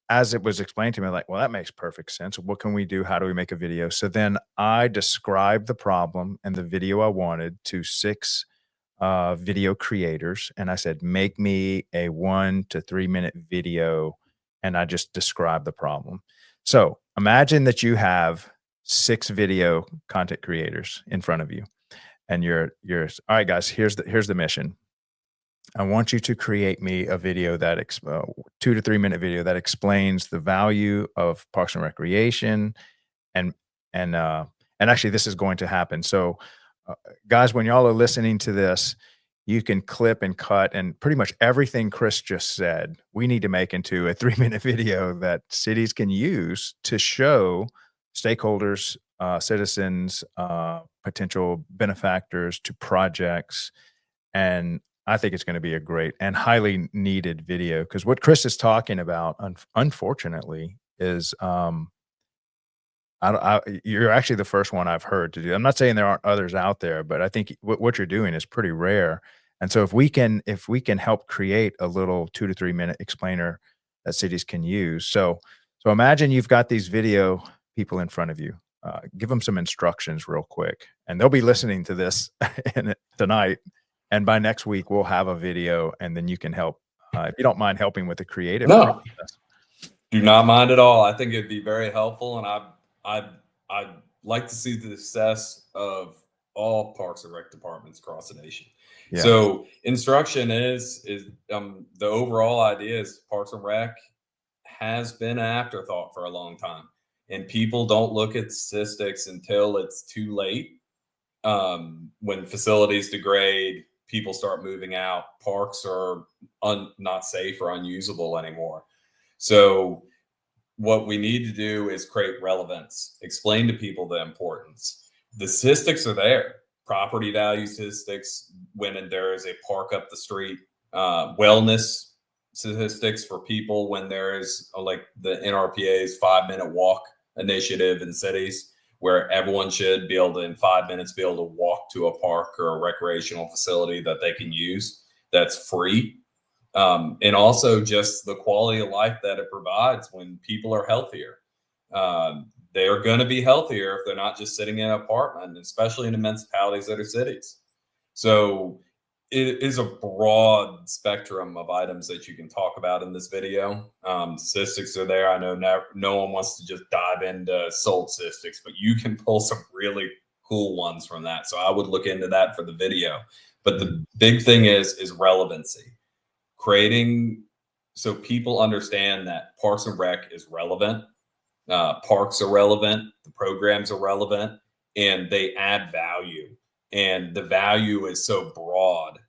as it was explained to me, like, well, that makes perfect sense. What can we do? How do we make a video? So then I described the problem and the video I wanted to 6 video creators. And I said, make me a 1 to 3 minute video. And I just described the problem. So imagine that you have 6 video content creators in front of you, and you're all right, guys, here's the mission. I want you to create me a video that 2 to 3 minute video that explains the value of Parks and Recreation. And actually this is going to happen. So guys, when y'all are listening to this, you can clip and cut, and pretty much everything Chris just said, we need to make into a 3-minute video that cities can use to show stakeholders, citizens, potential benefactors to projects. And I think it's going to be a great and highly needed video, because what Chris is talking about, unfortunately, is you're actually the first one I've heard to do. I'm not saying there aren't others out there, but I think what you're doing is pretty rare. And so if we can help create a little 2 to 3 minute explainer that cities can use. So imagine you've got these video people in front of you. Give them some instructions real quick, and they'll be listening to this tonight. And by next week, we'll have a video, and then you can help if you don't mind helping with the creative No. process. Do not mind at all. I think it'd be very helpful, and I'd like to see the success of all Parks and Rec departments across the nation. Yeah. So instruction is the overall idea is Parks and Rec has been an afterthought for a long time, and people don't look at statistics until it's too late. When facilities degrade, people start moving out. Parks are not safe or unusable anymore. So what we need to do is create relevance, explain to people the importance. The statistics are there. Property value statistics when there is a park up the street, wellness statistics for people when there is like the NRPA's 5-minute walk initiative in cities where everyone should be able to, in 5 minutes, be able to walk to a park or a recreational facility that they can use that's free. And also just the quality of life that it provides when people are healthier. They are going to be healthier if they're not just sitting in an apartment, especially in the municipalities that are cities. So it is a broad spectrum of items that you can talk about in this video. Statistics are there. I know no one wants to just dive into sold statistics, but you can pull some really cool ones from that. So I would look into that for the video. But the big thing is relevancy. Creating so people understand that Parks and Rec is relevant. Parks are relevant. The programs are relevant, and they add value. And the value is so broad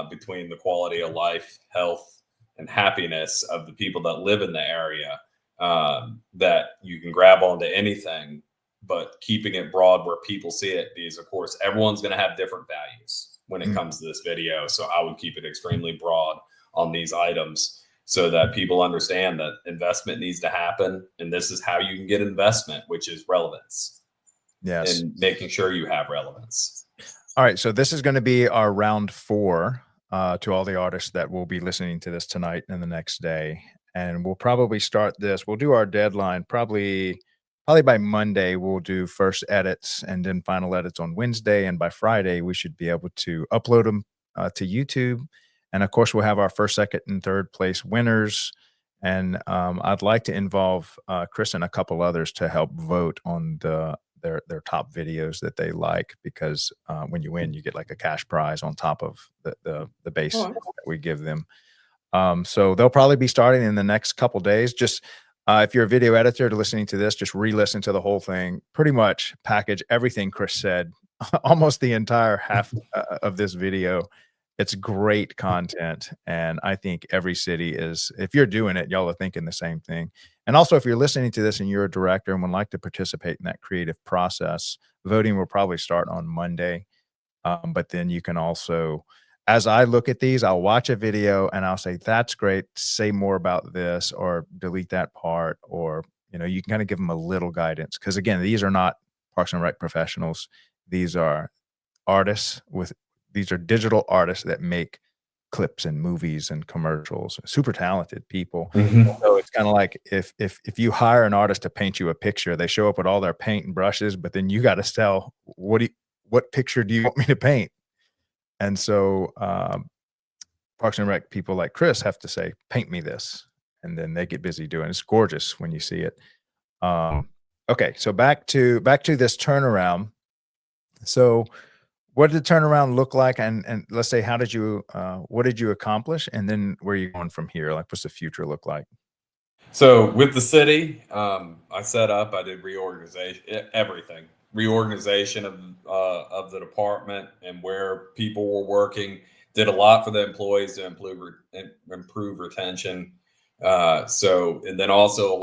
between the quality of life, health, and happiness of the people that live in the area that you can grab onto anything, but keeping it broad where people see it, because of course everyone's going to have different values when it comes to this video. So I would keep it extremely broad on these items so that people understand that investment needs to happen. And this is how you can get investment, which is relevance. Yes. And making sure you have relevance. All right. So this is going to be our round 4 to all the artists that will be listening to this tonight and the next day. And we'll probably start this. We'll do our deadline probably by Monday. We'll do first edits and then final edits on Wednesday. And by Friday, we should be able to upload them to YouTube. And of course, we'll have our first, second, and third place winners. And I'd like to involve Chris and a couple others to help vote on their top videos that they like, because when you win, you get like a cash prize on top of the base that we give them. So they'll probably be starting in the next couple days. Just if you're a video editor listening to this, just re-listen to the whole thing. Pretty much package everything Chris said, almost the entire half of this video. It's great content. And I think every city is, if you're doing it, y'all are thinking the same thing. And also, if you're listening to this and you're a director and would like to participate in that creative process, voting will probably start on Monday. But then you can also, as I look at these, I'll watch a video and I'll say, that's great. Say more about this, or delete that part, or, you can kind of give them a little guidance. Because again, these are not Parks and Rec professionals. These are artists these are digital artists that make clips and movies and commercials, super talented people. So it's kind of like if you hire an artist to paint you a picture, they show up with all their paint and brushes, but then you got to sell, what picture do you want me to paint? And so Parks and Rec people like Chris have to say, paint me this. And then they get busy doing it. It's gorgeous when you see it. Okay. So back to this turnaround. So what did the turnaround look like? And let's say, what did you accomplish? And then where are you going from here? Like, what's the future look like? So with the city, I did reorganization of the department and where people were working, did a lot for the employees to improve retention. And then also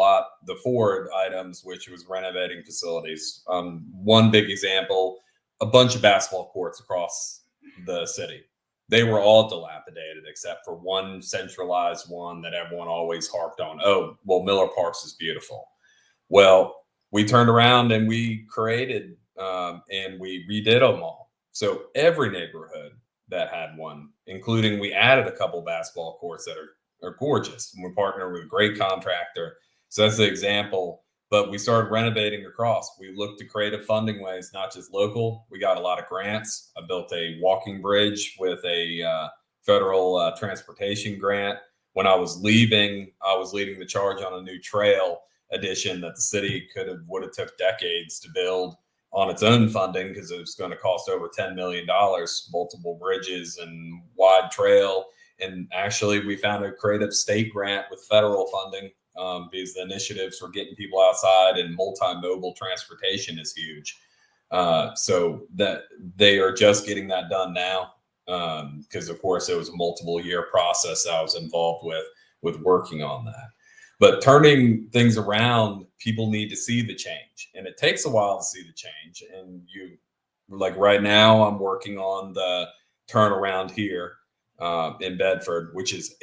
the forward items, which was renovating facilities. One big example, a bunch of basketball courts across the city. They were all dilapidated except for one centralized one that everyone always harped on. Oh, well, Miller Parks is beautiful. Well, we turned around and we created and we redid them all. So every neighborhood that had one, including we added a couple basketball courts that are gorgeous. And we partnered with a great contractor. So that's the example. But we started renovating across. We looked to creative funding ways, not just local. We got a lot of grants. I built a walking bridge with a federal transportation grant. when I was leaving the charge on a new trail addition that the city would have took decades to build on its own funding, because it was going to cost over $10 million, multiple bridges and wide trail. And actually, we found a creative state grant with federal funding, because the initiatives for getting people outside and multimodal transportation is huge. So that they are just getting that done now, because of course it was a multiple year process I was involved with working on that. But turning things around, people need to see the change, and it takes a while to see the change. And like right now, I'm working on the turnaround here in Bedford, which is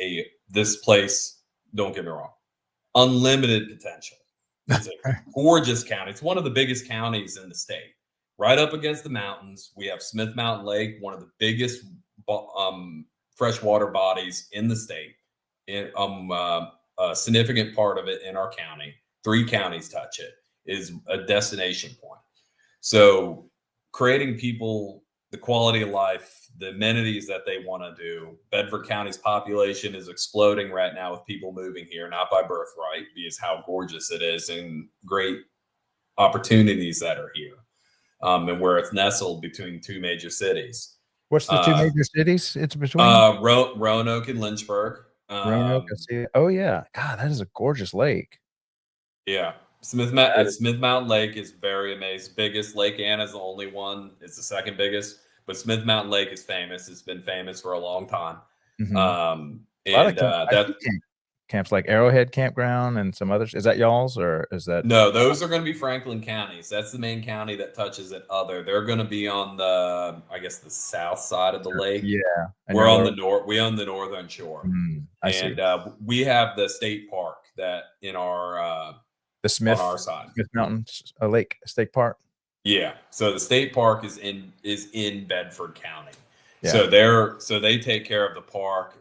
this place. Don't get me wrong, unlimited potential. It's a gorgeous county. It's one of the biggest counties in the state, right up against the mountains. We have Smith Mountain Lake, one of the biggest freshwater bodies in the state. A significant part of it in our county, 3 counties touch it, is a destination point. So creating people the quality of life, the amenities that they want to do. Bedford County's population is exploding right now with people moving here, not by birthright, because how gorgeous it is and great opportunities that are here, and where it's nestled between 2 major cities. What's the 2 major cities it's between? Roanoke and Lynchburg. Roanoke, I see it. Oh yeah, God, that is a gorgeous lake. Yeah, Smith Mountain Lake is very amazing. Biggest. Lake Anna's the only one. It's the second biggest, but Smith Mountain Lake is famous. It's been famous for a long time. Mm-hmm. That camps like Arrowhead Campground and some others. Is that y'all's, or is that? No, those are going to be Franklin counties. That's the main county that touches it. They're going to be on the south side of the lake. Yeah, we're on the north. We own the northern shore, see. We have the state park that in our the Smith on our side, Smith Mountain Lake State Park. Yeah, so the state park is in Bedford County. Yeah. So they take care of the park.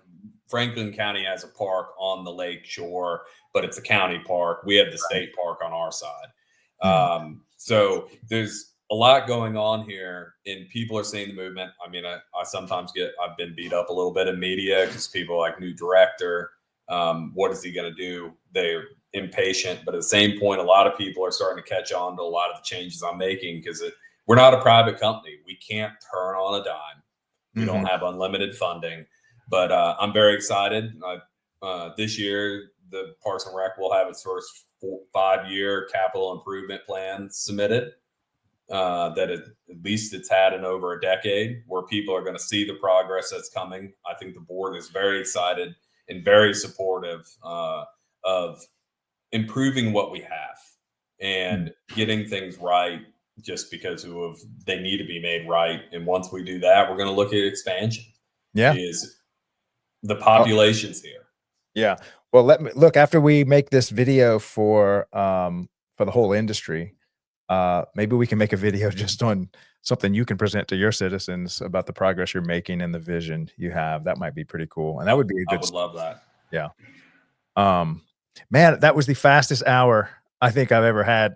Franklin County has a park on the lake shore, but it's a county park. We have the state park on our side. So there's a lot going on here, and people are seeing the movement. I mean, I sometimes I've been beat up a little bit in media because people are like, new director, what is he going to do? They're impatient, but at the same point, a lot of people are starting to catch on to a lot of the changes I'm making, because we're not a private company. We can't turn on a dime. We don't have unlimited funding. But I'm very excited. This year, the Parks and Rec will have its first 5-year capital improvement plan submitted. That at least it's had in over a decade, where people are going to see the progress that's coming. I think the board is very excited and very supportive of improving what we have and getting things right, just because they need to be made right. And once we do that, we're going to look at expansion. Yeah. The population's here. Yeah. Well, let me look, after we make this video for the whole industry, maybe we can make a video just on something you can present to your citizens about the progress you're making and the vision you have. That might be pretty cool. And that would be a good. I would love that. Yeah. Man, that was the fastest hour I think I've ever had.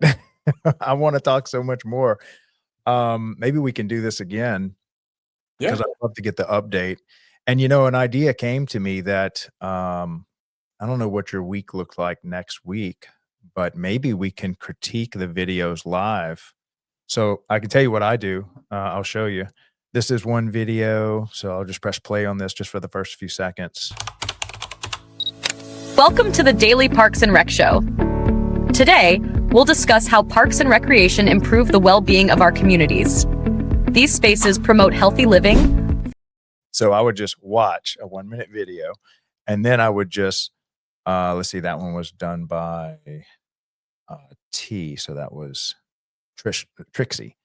I want to talk so much more. Maybe we can do this again, because I'd love to get the update. And, an idea came to me that I don't know what your week looked like next week, but maybe we can critique the videos live. So I can tell you what I do. I'll show you. This is one video. So I'll just press play on this just for the first few seconds. Welcome to the Daily Parks and Rec Show. Today, we'll discuss how Parks and Recreation improve the well-being of our communities. These spaces promote healthy living. So I would just watch a 1-minute video, and then I would just, let's see, that one was done by T. So that was Trixie.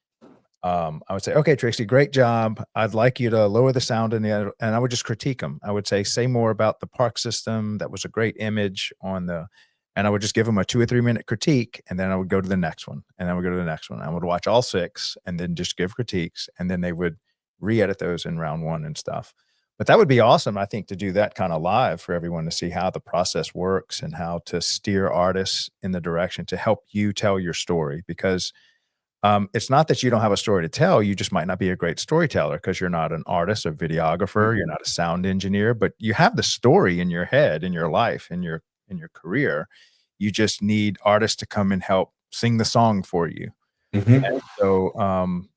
I would say, okay, Trixie, great job. I'd like you to lower the sound and I would just critique them. I would say more about the park system. That was a great image and I would just give them a 2 or 3 minute critique. And then I would go to the next one, and I would go to the next one. I would watch all 6 and then just give critiques. And then they would re-edit those in round 1 and stuff. But that would be awesome, I think, to do that kind of live for everyone to see how the process works and how to steer artists in the direction to help you tell your story. Because It's not that you don't have a story to tell, you just might not be a great storyteller because you're not an artist, a videographer, you're not a sound engineer, but you have the story in your head, in your life, in your career. You just need artists to come and help sing the song for you. Mhm. And so,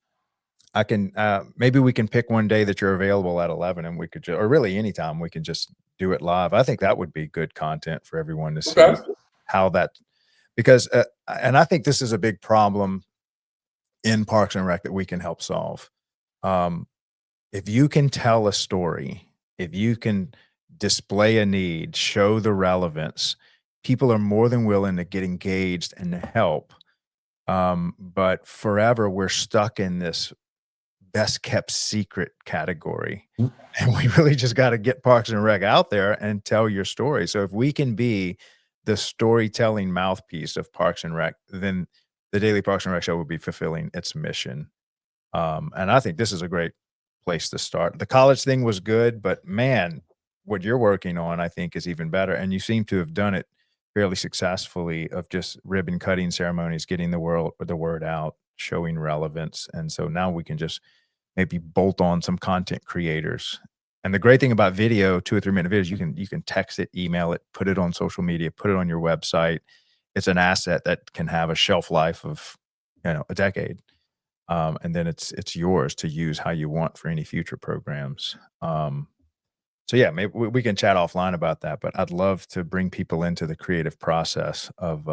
I can, maybe we can pick one day that you're available at 11 and we could or really anytime we can just do it live. I think that would be good content for everyone to see Okay. how that because, and I think this is a big problem in Parks and Rec that we can help solve. Um, if you can tell a story, if you can display a need, show the relevance, people are more than willing to get engaged and to help. But forever we're stuck in this best kept secret category. And we really just got to get Parks and Rec out there and tell your story. So if we can be the storytelling mouthpiece of Parks and Rec, then the Daily Parks and Rec show will be fulfilling its mission. And I think this is a great place to start. The college thing was good, but man, what you're working on, I think, is even better. And you seem to have done it fairly successfully of just ribbon cutting ceremonies, getting the word out, showing relevance. And so now we can just maybe bolt on some content creators. And the great thing about video, 2 or 3 minute videos, you can text it, email it, put it on social media, put it on your website. It's an asset that can have a shelf life of, a decade. And then it's yours to use how you want for any future programs. So yeah, maybe we can chat offline about that, but I'd love to bring people into the creative process of,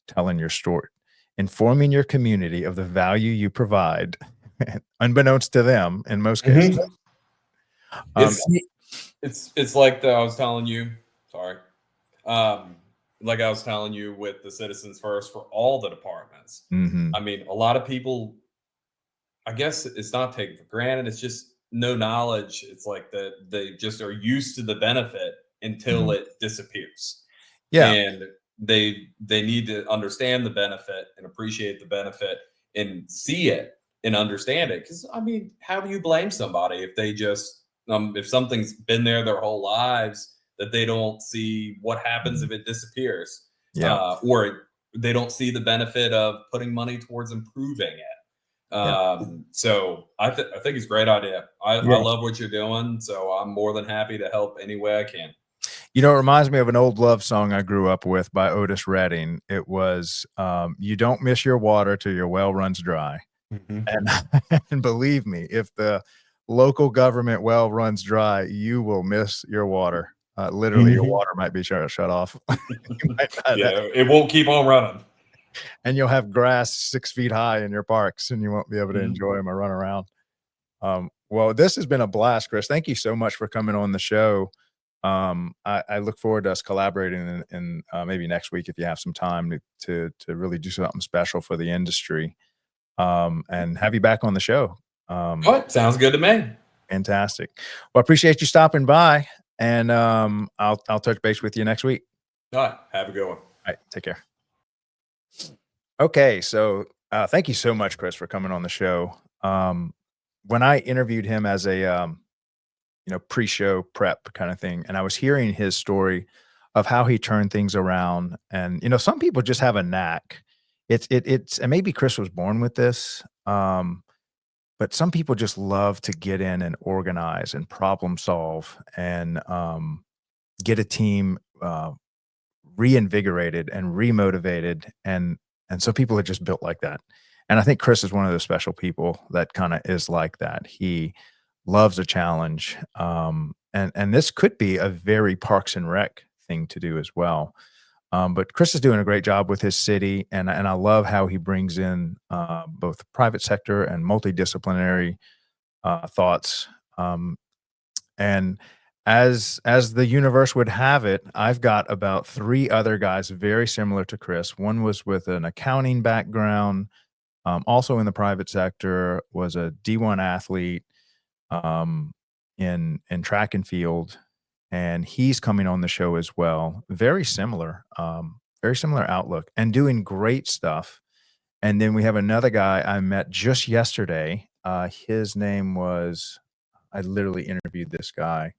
telling your story, informing your community of the value you provide, unbeknownst to them in most cases. Mhm. Um, It's it's like I was telling you. Sorry. Um, like I was telling you with the Citizens First for all the departments. mhm, I mean, a lot of people, I guess it's not taken for granted. It's just no knowledge. It's like that they just are used to the benefit until mhm. it disappears, Yeah, and they need to understand the benefit and appreciate the benefit and see it and understand it. Because I mean, how do you blame somebody if they just if something's been there their whole lives that they don't see what happens mhm, if it disappears, yeah, or they don't see the benefit of putting money towards improving it. yeah, So I think it's a great idea. I yeah. love what you're doing, so I'm more than happy to help any way I can. It reminds me of an old love song I grew up with by Otis Redding. It was, "You don't miss your water till your well runs dry." Mhm. And and believe me, if the local government well runs dry, you will miss your water. Literally, your Mhm. water might be shut off. You might not Yeah, it won't keep on running. and you'll have grass 6 feet high in your parks, and you won't be able to Mhm. enjoy them or run around. Well, this has been a blast, Chris. Thank you so much for coming on the show. I look forward to us collaborating maybe next week if you have some time to really do something special for the industry, and have you back on the show. All Um, right, sounds good to me. Fantastic. Well, I appreciate you stopping by, and I'll touch base with you next week. All right, have a good one. All right, take care. Okay, so thank you so much, Chris, for coming on the show. When I interviewed him as a pre-show prep kind of thing, and I was hearing his story of how he turned things around, and some people just have a knack. It's and maybe Chris was born with this. But some people just love to get in and organize and problem solve and get a team reinvigorated and remotivated, and some people are just built like that. And I think Chris is one of those special people that kind of is like that. He loves a challenge, and this could be a very Parks and Rec thing to do as well. But Chris is doing a great job with his city, and I love how he brings in both the private sector and multidisciplinary thoughts. And as the universe would have it, I've got about 3 other guys very similar to Chris. One was with an accounting background, also in the private sector, was a D1 athlete um, in track and field, and he's coming on the show as well. Very similar outlook and doing great stuff. And then we have another guy I met just yesterday. His name was I literally interviewed this guy.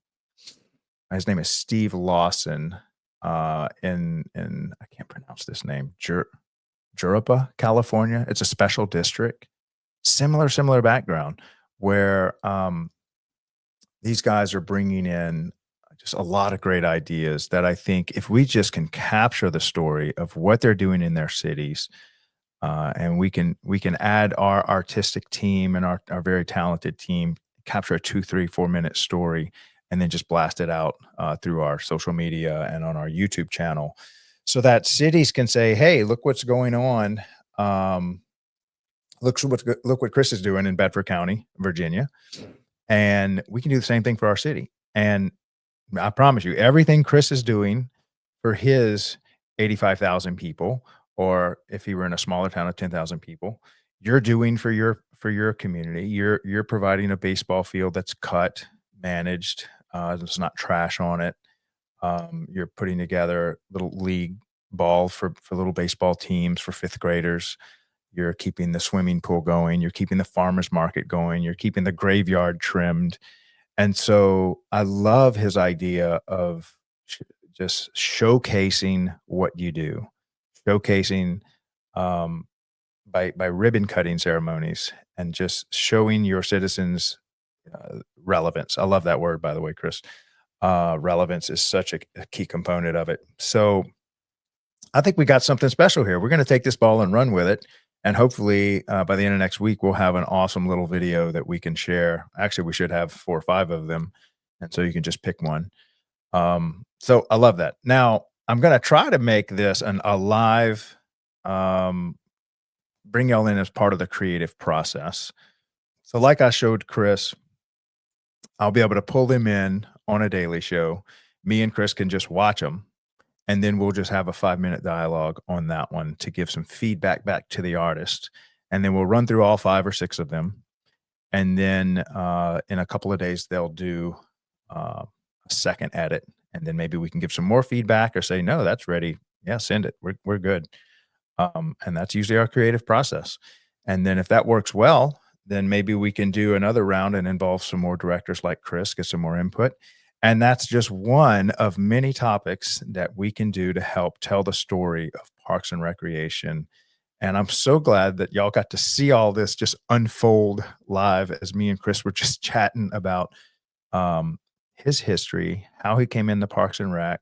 His name is Steve Lawson. In I can't pronounce this name. Jurupa, California. It's a special district, similar background, where these guys are bringing in just a lot of great ideas that I think if we just can capture the story of what they're doing in their cities, and we can add our artistic team and our very talented team, capture a 2, 3, 4 minute story, and then just blast it out through our social media and on our YouTube channel, so that cities can say, "Hey, look what's going on. Um, look what Chris is doing in Bedford County, Virginia, and we can do the same thing for our city." And I promise you, everything Chris is doing for his 85,000 people, or if he were in a smaller town of 10,000 people, you're doing for your community. You're providing a baseball field that's cut, managed, there's not trash on it. You're putting together little league ball for little baseball teams for fifth graders. You're keeping the swimming pool going. You're keeping the farmer's market going. You're keeping the graveyard trimmed. And so I love his idea of just showcasing what you do, showcasing um, by ribbon cutting ceremonies and just showing your citizens relevance. I love that word, by the way, Chris. Relevance is such a key component of it. So I think we got something special here. We're going to take this ball and run with it. And hopefully by the end of next week, we'll have an awesome little video that we can share. Actually, we should have 4 or 5 of them. And so you can just pick one. So I love that. Now, I'm going to try to make this a live, bring y'all in as part of the creative process. So like I showed Chris, I'll be able to pull them in on a daily show. Me and Chris can just watch them. And then we'll just have a 5-minute dialogue on that one to give some feedback back to the artist. And then we'll run through all 5 or 6 of them. And then in a couple of days, they'll do a second edit. And then maybe we can give some more feedback or say, no, that's ready. Yeah, send it. We're good. And that's usually our creative process. And then if that works well, then maybe we can do another round and involve some more directors like Chris, get some more input. And that's just one of many topics that we can do to help tell the story of Parks and Recreation. And I'm so glad that y'all got to see all this just unfold live as me and Chris were just chatting about his history, how he came into Parks and Rec,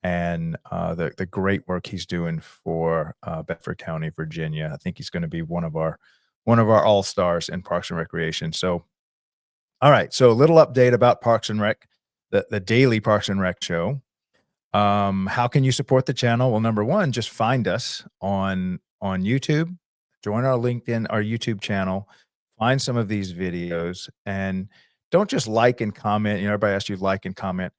and the great work he's doing for Bedford County, Virginia. I think he's going to be one of our all-stars in Parks and Recreation. So, all right. So a little update about Parks and Rec. The daily Parks and Rec show. How can you support the channel? Well, number one, just find us on YouTube, join our LinkedIn, our YouTube channel, find some of these videos, and don't just like and comment. You know, everybody asks you to like and comment.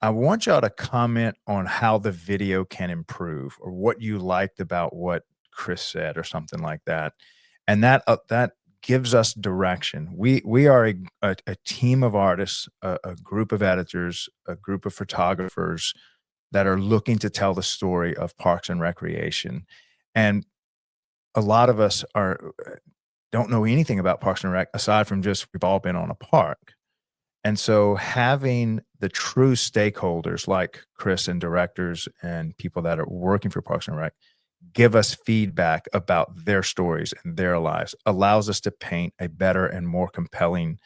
I want y'all to comment on how the video can improve or what you liked about what Chris said or something like that. And that gives us direction. We are a team of artists, a group of editors, a group of photographers that are looking to tell the story of Parks and Recreation. And a lot of us don't know anything about Parks and Rec aside from just we've all been on a park. And so having the true stakeholders like Chris and directors and people that are working for Parks and Rec give us feedback about their stories and their lives allows us to paint a better and more compelling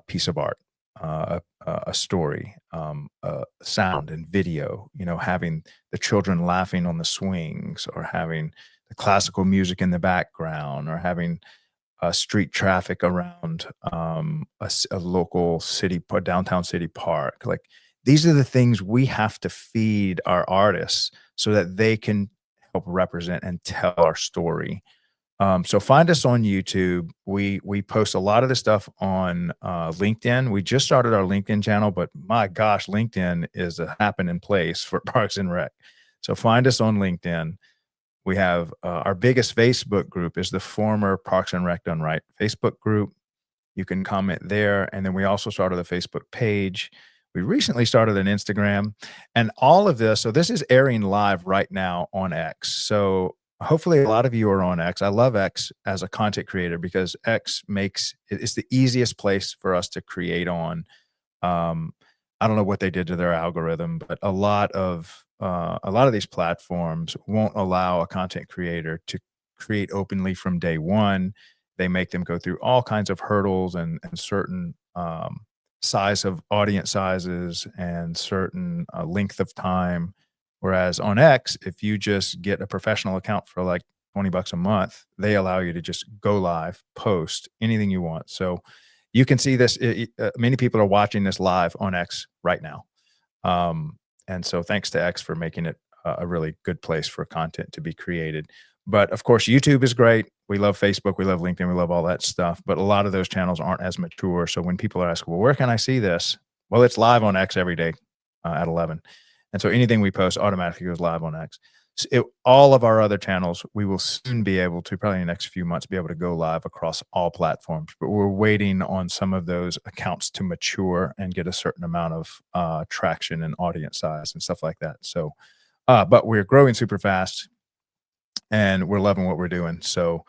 piece of art, a story, sound and video, you know, having the children laughing on the swings or having the classical music in the background or having street traffic around a local city, downtown city park. Like these are the things we have to feed our artists so that they can help represent and tell our story. So find us on YouTube. We post a lot of this stuff on LinkedIn. We just started our LinkedIn channel, but my gosh, LinkedIn is a happening place for Parks and Rec. So find us on LinkedIn. We have our biggest Facebook group is the former Parks and Rec Done Right Facebook group. You can comment there. And then we also started a Facebook page. We recently started an Instagram and all of this. So this is airing live right now on X. So hopefully a lot of you are on X. I love X as a content creator because X it's the easiest place for us to create on. I don't know what they did to their algorithm, but a lot of a lot of these platforms won't allow a content creator to create openly from day one. They make them go through all kinds of hurdles and certain size of audience sizes and certain length of time. Whereas on X, if you just get a professional account for like $20 a month, they allow you to just go live, post anything you want. So you can see this. Many people are watching this live on X right now. And so thanks to X for making it a really good place for content to be created. But of course, YouTube is great. We love Facebook. We love LinkedIn. We love all that stuff. But a lot of those channels aren't as mature. So when people are asking, well, where can I see this? Well, it's live on X every day at 11. And so anything we post automatically goes live on X. So all of our other channels, we will soon be able to, probably in the next few months, be able to go live across all platforms. But we're waiting on some of those accounts to mature and get a certain amount of traction and audience size and stuff like that. So, but we're growing super fast and we're loving what we're doing. So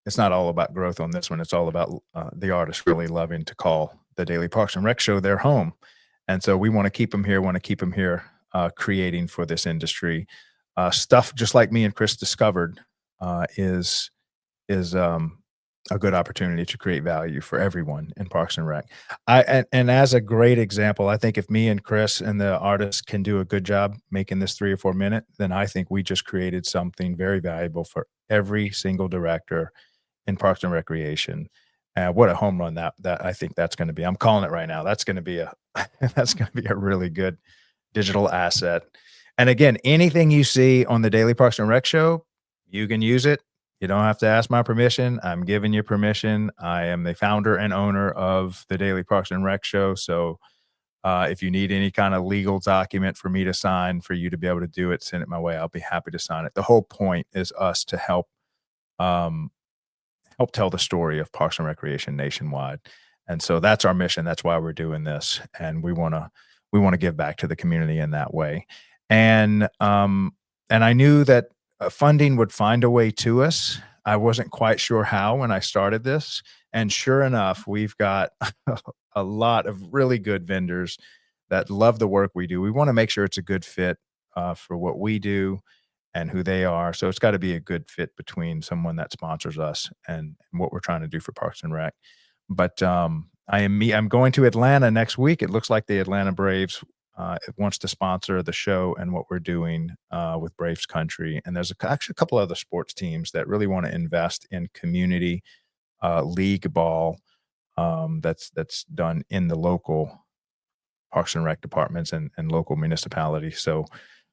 it's not all about growth on this one. It's all about the artists really loving to call the Daily Parks and Rec Show their home. And so we want to keep them here, creating for this industry. Stuff just like me and Chris discovered is a good opportunity to create value for everyone in Parks and Rec. And as a great example, I think if me and Chris and the artists can do a good job making this 3 or 4 minute, then I think we just created something very valuable for every single director in Parks and Recreation. What a home run that I think that's going to be. I'm calling it right now. That's going to be a really good digital asset. And again, anything you see on the Daily Parks and Rec Show, you can use it. You don't have to ask my permission. I'm giving you permission. I am the founder and owner of the Daily Parks and Rec Show. So if you need any kind of legal document for me to sign, for you to be able to do it, send it my way. I'll be happy to sign it. The whole point is us to help tell the story of Parks and Recreation nationwide. And so that's our mission. That's why we're doing this. And we want to give back to the community in that way. And I knew that funding would find a way to us. I wasn't quite sure how when I started this. And sure enough, we've got a lot of really good vendors that love the work we do. We want to make sure it's a good fit for what we do and who they are. So it's got to be a good fit between someone that sponsors us and what we're trying to do for Parks and Rec. But I'm going to Atlanta next week. It looks like the Atlanta Braves wants to sponsor the show and what we're doing with Braves Country. And there's actually a couple other sports teams that really want to invest in community league ball that's done in the local Parks and Rec departments and local municipalities. So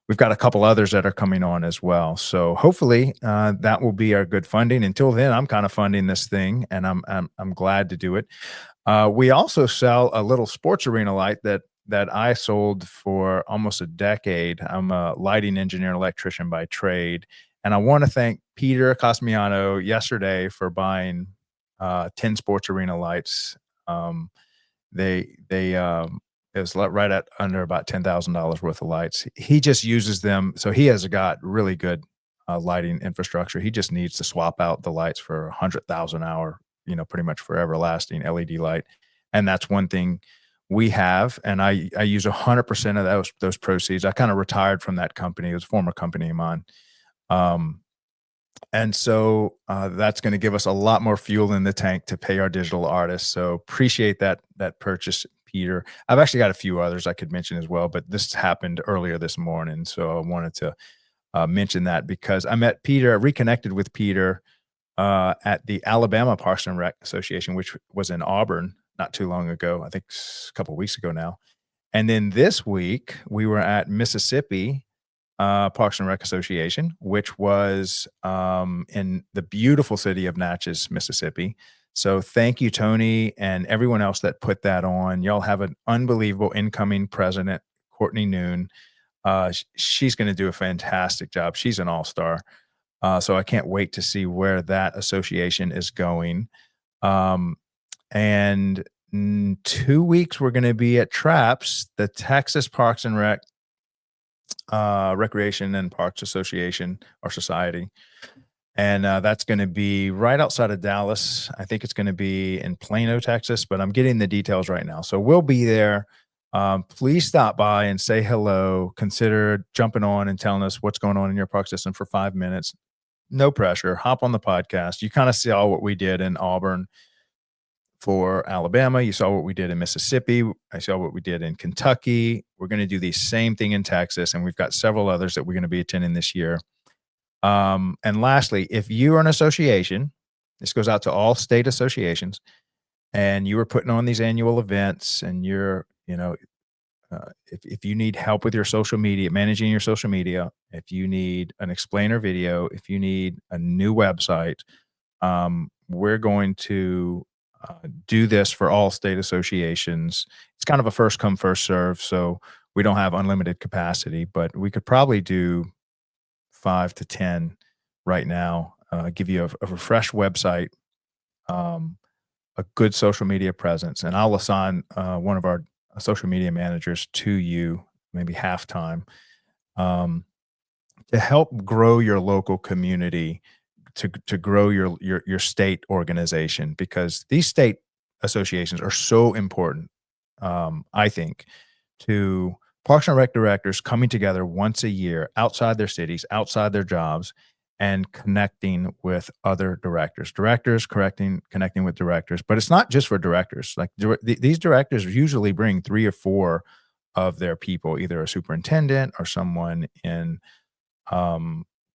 we've got a couple others that are coming on as well. So hopefully that will be our good funding. Until then, I'm kind of funding this thing, and I'm glad to do it. We also sell a little sports arena light that I sold for almost a decade. I'm a lighting engineer and electrician by trade. And I want to thank Peter Cosmiano yesterday for buying 10 sports arena lights. It was right at under about $10,000 worth of lights. He just uses them. So he has got really good lighting infrastructure. He just needs to swap out the lights for 100,000 hour, pretty much forever lasting LED light. And that's one thing we have. And I use 100% of those proceeds. I kind of retired from that company. It was a former company of mine. And so that's going to give us a lot more fuel in the tank to pay our digital artists. So appreciate that purchase, Peter. I've actually got a few others I could mention as well, but this happened earlier this morning. So I wanted to mention that because I met Peter, reconnected with Peter at the Alabama Parks and Rec Association, which was in Auburn not too long ago. I think a couple of weeks ago now. And then this week we were at Mississippi Parks and Rec Association, which was in the beautiful city of Natchez, Mississippi. So thank you, Tony, and everyone else that put that on. Y'all have an unbelievable incoming president, Courtney Noon. She's going to do a fantastic job. She's an all-star. So I can't wait to see where that association is going. And in 2 weeks, we're going to be at TRAPS, the Texas Parks and Rec Recreation and Parks Association or Society. And that's going to be right outside of Dallas. I think it's going to be in Plano, Texas, but I'm getting the details right now. So we'll be there. please stop by and say hello. Consider jumping on and telling us what's going on in your park system for 5 minutes. No pressure. Hop on the podcast. You kind of saw what we did in Auburn for Alabama. You saw what we did in Mississippi. I saw what we did in Kentucky. We're going to do the same thing in Texas, and we've got several others that we're going to be attending this year. And lastly, if you are an association, this goes out to all state associations, and you are putting on these annual events, and you're, if you need help with your social media, managing your social media, if you need an explainer video, if you need a new website, we're going to do this for all state associations. It's kind of a first come, first serve. So we don't have unlimited capacity, but we could probably do 5 to 10 right now, give you a refreshed website, a good social media presence. And I'll assign one of our social media managers to you, maybe halftime, to help grow your local community, to grow your state organization, because these state associations are so important, I think, to Parks and Rec directors coming together once a year outside their cities, outside their jobs, and connecting with other directors connecting with directors. But it's not just for directors. Like these directors usually bring 3 or 4 of their people, either a superintendent or someone in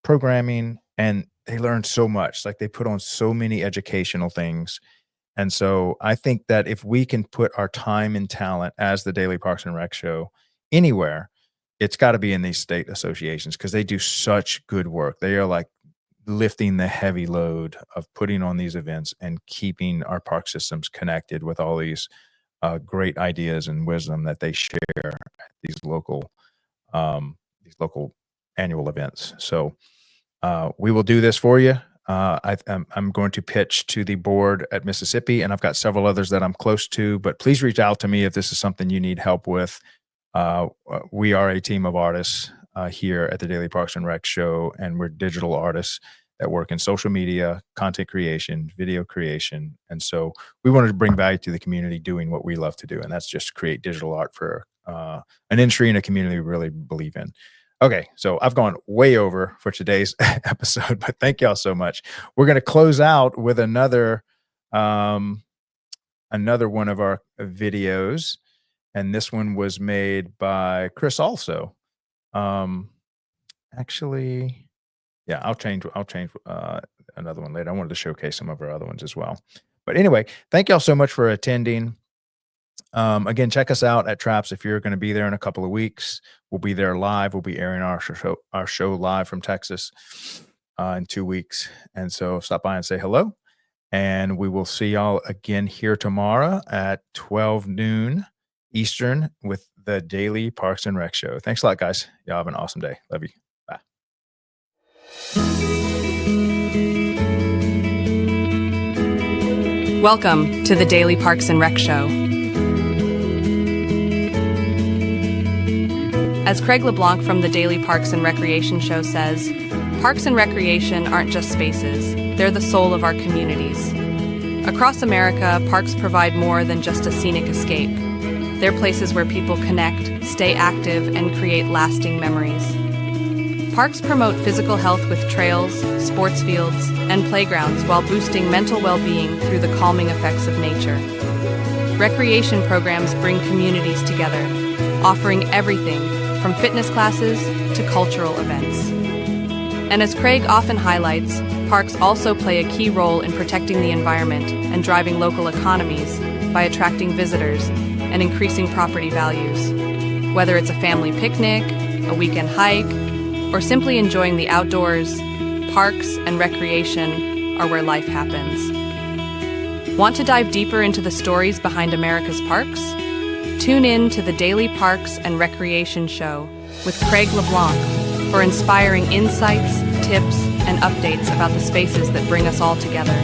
programming, and they learn so much. Like they put on so many educational things. And so I think that if we can put our time and talent as the Daily Parks and Rec Show anywhere, it's got to be in these state associations, because they do such good work. They are like lifting the heavy load of putting on these events and keeping our park systems connected with all these great ideas and wisdom that they share at these local annual events. So we will do this for you. I'm going to pitch to the board at Mississippi, and I've got several others that I'm close to, but please reach out to me if this is something you need help with. We are a team of artists here at the Daily Parks and Rec Show, and we're digital artists that work in social media, content creation, video creation. And so we wanted to bring value to the community doing what we love to do, and that's just create digital art for an industry and a community we really believe in. Okay, so I've gone way over for today's episode, but thank y'all so much. We're going to close out with another one of our videos, and this one was made by Chris also. Actually, yeah, I'll change another one later. I wanted to showcase some of our other ones as well. But anyway, thank y'all so much for attending. Again, check us out at Traps if you're going to be there in a couple of weeks. We'll be there live. We'll be airing our show live from Texas in 2 weeks. And so stop by and say hello. And we will see y'all again here tomorrow at 12 noon Eastern with the Daily Parks and Rec Show. Thanks a lot, guys. Y'all have an awesome day. Love you. Bye. Welcome to the Daily Parks and Rec Show. As Craig LeBlanc from the Daily Parks and Recreation Show says, parks and recreation aren't just spaces, they're the soul of our communities. Across America, parks provide more than just a scenic escape. They're places where people connect, stay active, and create lasting memories. Parks promote physical health with trails, sports fields, and playgrounds while boosting mental well-being through the calming effects of nature. Recreation programs bring communities together, offering everything from fitness classes to cultural events. And as Craig often highlights, parks also play a key role in protecting the environment and driving local economies by attracting visitors and increasing property values. Whether it's a family picnic, a weekend hike, or simply enjoying the outdoors, parks and recreation are where life happens. Want to dive deeper into the stories behind America's parks? Tune in to the Daily Parks and Recreation Show with Craig LeBlanc for inspiring insights, tips, and updates about the spaces that bring us all together.